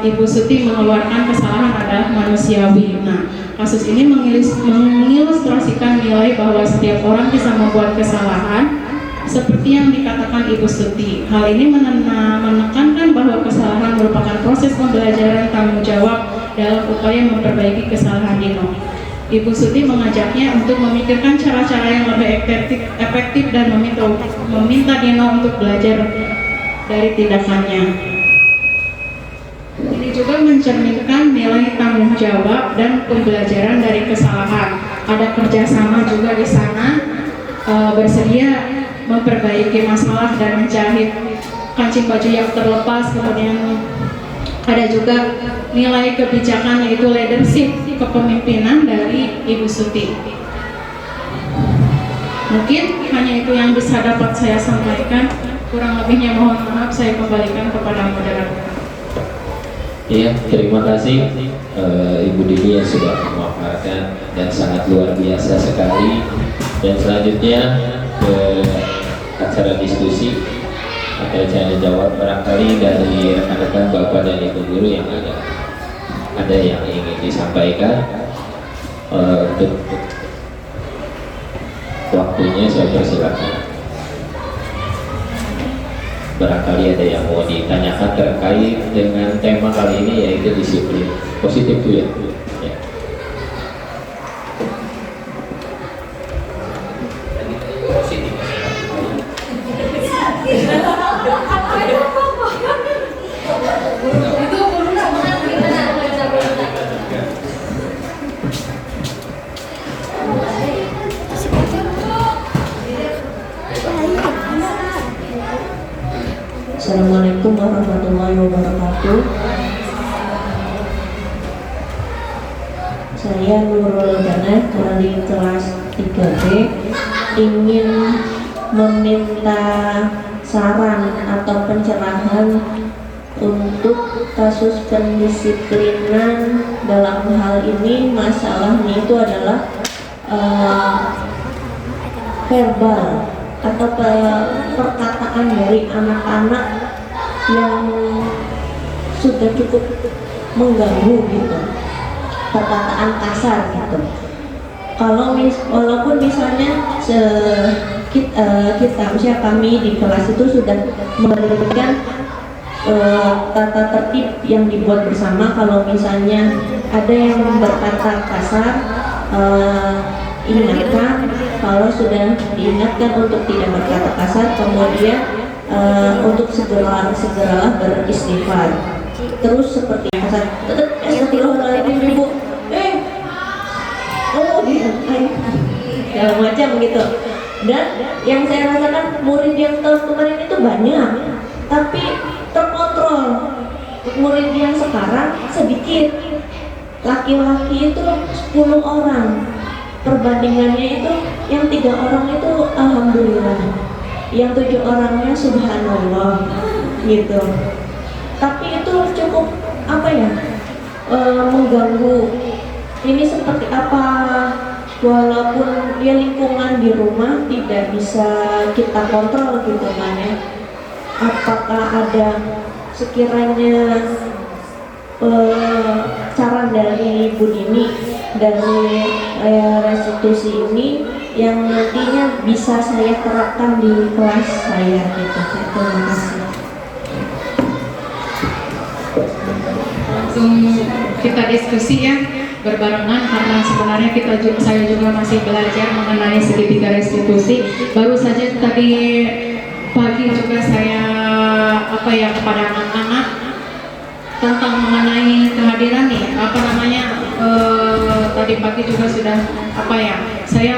Ibu Suti mengeluarkan kesalahan adalah manusiawi. Nah, kasus ini mengilustrasikan nilai bahwa setiap orang bisa membuat kesalahan seperti yang dikatakan Ibu Suti. Hal ini menekankan bahwa kesalahan merupakan proses pembelajaran tanggung jawab dalam upaya memperbaiki kesalahan Dino. Ibu Suti mengajaknya untuk memikirkan cara-cara yang lebih efektif dan meminta Dino untuk belajar dari tindakannya. Ini juga mencerminkan nilai tanggung jawab dan pembelajaran dari kesalahan. Ada kerjasama juga di sana, bersedia memperbaiki masalah dan menjahit kancing baju yang terlepas. Kemudian ada juga nilai kebijakan yaitu leadership, kepemimpinan dari Ibu Suti. Mungkin hanya itu yang bisa dapat saya sampaikan. Kurang lebihnya mohon maaf, saya kembalikan kepada moderator. Iya, terima kasih Ibu Dini yang sudah memaparkan dan sangat luar biasa sekali. Dan selanjutnya ke acara diskusi atau tanya jawab, barangkali dari rekan-rekan Bapak dan Ibu guru yang ada yang ingin disampaikan. Untuk waktunya saya persilakan. Barangkali ada yang mau ditanyakan terkait dengan tema kali ini yaitu disiplin positif tuh ya. Assalamualaikum warahmatullahi wabarakatuh. Saya Nurul Dana dari kelas 3B ingin meminta saran atau pencerahan untuk kasus pendisiplinan dalam hal ini. Masalahnya itu adalah verbal atau perkataan dari anak-anak yang sudah cukup mengganggu gitu, perkataan kasar gitu. Walaupun misalnya kita kami di kelas itu sudah memberikan tata tertib yang dibuat bersama. Kalau misalnya ada yang berkata kasar, ingatkan. Kalau sudah diingatkan untuk tidak berkata kasar, kemudian untuk segeralah beristighfar. Terus seperti kasar, tetap astagfirullahaladzim ibu, segala macam gitu. Dan yang saya rasakan murid yang tahun kemarin itu banyak, tapi terkontrol. Murid yang sekarang sedikit. Laki-laki itu 10 orang. Perbandingannya itu yang 3 orang itu alhamdulillah, yang 7 orangnya subhanallah gitu. Tapi itu cukup mengganggu. Ini seperti apa? Walaupun dia lingkungan di rumah tidak bisa kita kontrol gitu kan ya. Apakah ada sekiranya saran dari Bu Dini dari restitusi ini yang nantinya bisa saya terapkan di kelas saya gitu. Terima kasih. Langsung kita diskusi ya berbarengan, karena sebenarnya saya juga masih belajar mengenai segitiga restitusi. Baru saja tadi pagi juga saya kepada anak-anak tentang mengenai kehadiran nih tadi pagi juga sudah saya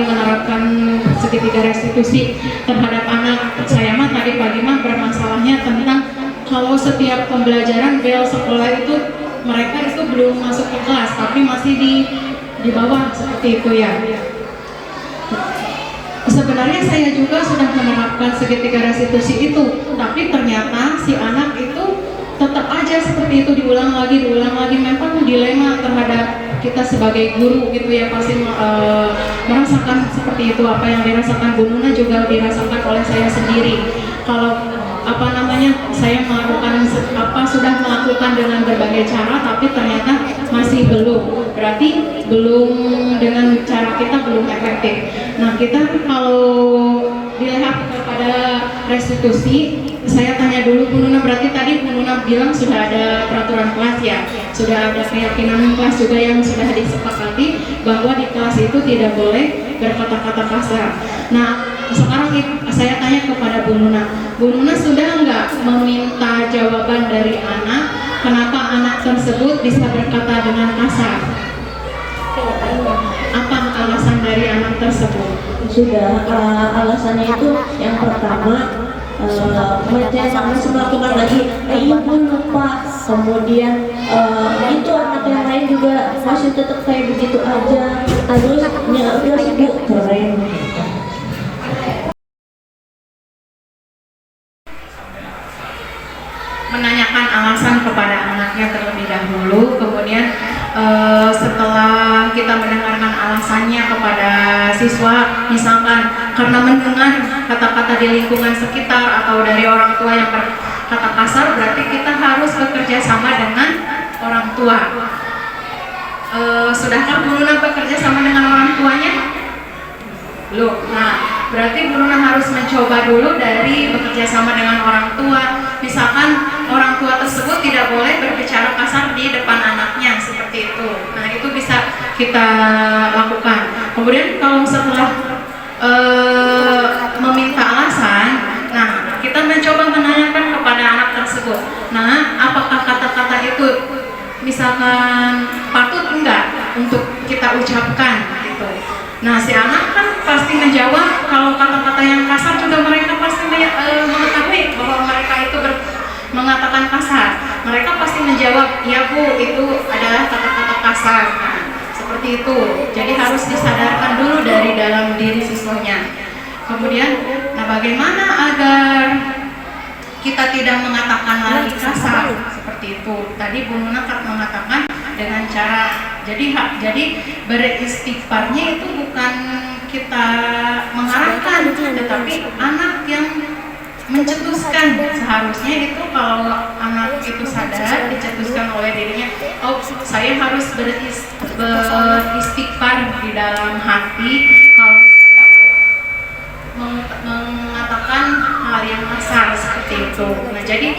menerapkan segitiga restitusi terhadap anak saya. Tadi pagi bermasalahnya tentang kalau setiap pembelajaran bel sekolah itu mereka itu belum masuk ke kelas tapi masih di bawah seperti itu ya. Sebenarnya saya juga sudah menerapkan segitiga restitusi itu, tapi ternyata si anak itu tetap aja seperti itu, diulang lagi. Memang dilema terhadap kita sebagai guru gitu ya, pasti merasakan seperti itu. Apa yang dirasakan Bu Nuna juga dirasakan oleh saya sendiri. Kalau saya sudah melakukan dengan berbagai cara, tapi ternyata masih belum. Berarti belum, dengan cara kita belum efektif. Nah, kita kalau dilihat kepada restitusi, saya tanya dulu Bu Nuna, berarti tadi Bu Nuna bilang sudah ada peraturan kelas ya, sudah ada keyakinan kelas juga yang sudah disepakati bahwa di kelas itu tidak boleh berkata-kata kasar. Nah, sekarang saya tanya kepada Bu Nuna sudah nggak meminta jawaban dari anak, kenapa anak tersebut bisa berkata dengan kasar? Apa alasan dari anak tersebut? Sudah, alasannya itu yang pertama, masih melakukan lagi, ibu lupa, kemudian itu anak yang lain juga masih tetap kayak begitu aja, terus udah ibu keren. Menanyakan alasan kepada anaknya terlebih dahulu, kemudian setelah kita mendengarkan alasannya kepada siswa, misalkan karena mendengar kata-kata di lingkungan sekitar atau dari orang tua yang berkata kasar, berarti kita harus bekerja sama dengan orang tua. Sudahkah Bu Nuna bekerja sama dengan orang tuanya? Belum. Nah, berarti Bu Nuna harus mencoba dulu dari bekerja sama dengan orang tua. Misalkan orang tua tersebut tidak boleh berbicara kasar di depan anaknya, seperti itu. Nah, itu bisa kita lakukan. Kemudian kalau setelah meminta alasan, nah kita mencoba menanyakan kepada anak tersebut. Nah, apakah kata-kata itu misalkan patut enggak untuk kita ucapkan gitu. Nah, si anak kan pasti menjawab. Kalau kata-kata yang kasar juga mereka pasti mengetahui bahwa mereka itu mengatakan kasar. Mereka pasti menjawab, "Ya Bu, itu adalah kata-kata kasar." kasar. Nah, seperti itu. Jadi harus disadarkan dulu dari dalam diri siswanya. Kemudian, nah bagaimana agar kita tidak mengatakan lagi kasar seperti itu? Tadi Bu Nuna mengatakan dengan cara jadi beristighfarnya itu bukan kita mengarahkan, tetapi anak yang mencetuskan. Seharusnya itu kalau anak itu sadar, dicetuskan oleh dirinya, oh saya harus beristighfar di dalam hati kalau saya mengatakan hal yang kasar seperti itu. Nah jadi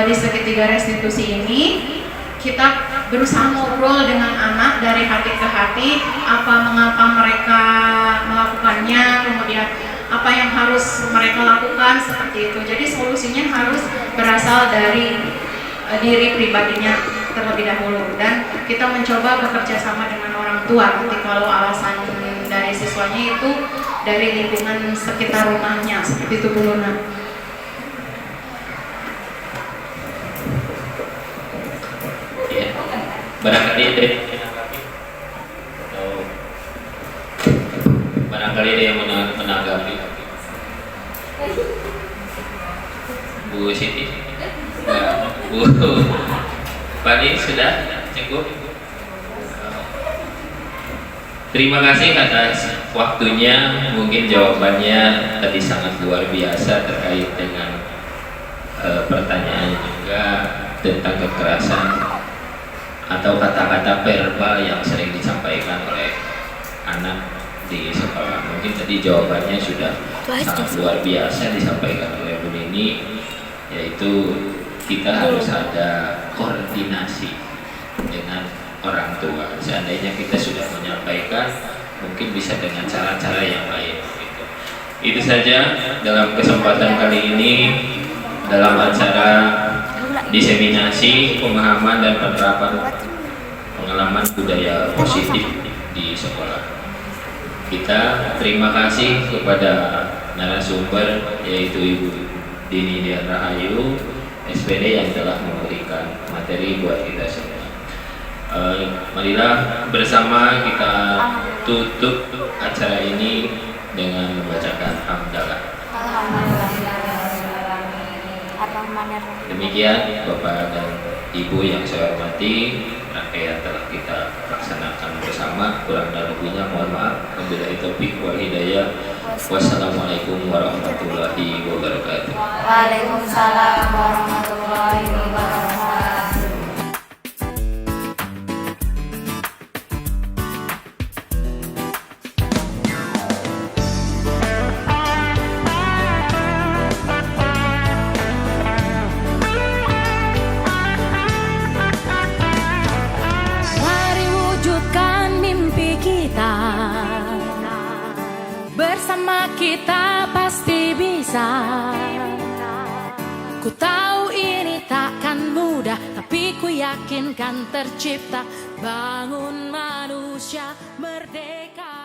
di segitiga restitusi ini kita berusaha ngobrol dengan anak dari hati ke hati, mengapa mereka melakukannya, kemudian apa yang harus mereka lakukan seperti itu. Jadi solusinya harus berasal dari diri pribadinya terlebih dahulu, dan kita mencoba bekerja sama dengan orang tua. Nanti kalau alasan dari siswanya itu dari lingkungan sekitar rumahnya, seperti itu Bu Luna. Barangkali ada yang menanggapi. Bu Siti, Bu Pani sudah cukup. Terima kasih atas waktunya. Mungkin jawabannya tadi sangat luar biasa terkait dengan pertanyaan juga tentang kekerasan atau kata-kata verbal yang sering disampaikan oleh anak di sekolah. Mungkin tadi jawabannya sudah sangat luar biasa disampaikan oleh Bu Nini, yaitu kita harus ada koordinasi dengan orang tua. Seandainya kita sudah menyampaikan, mungkin bisa dengan cara-cara yang lain. Itu saja dalam kesempatan kali ini dalam acara diseminasi pemahaman dan penerapan pengalaman budaya positif di sekolah. Kita terima kasih kepada narasumber yaitu Ibu Dini Dian Rahayu SPD yang telah memberikan materi buat kita semua. Marilah bersama kita tutup acara ini dengan membacakan hamdalah. Demikian Bapak dan Ibu yang saya hormati, rangkaian telah kita laksanakan bersama. Kurang dan lebihnya mohon maaf. Wabillahi taufiq wal hidayah. Wassalamualaikum warahmatullahi wabarakatuh. Waalaikumsalam warahmatullahi wabarakatuh. Mari wujudkan mimpi kita, bersama kita pasti bisa. Ku tahu ini takkan mudah, tapi ku yakin kan tercipta. Bangun manusia merdeka.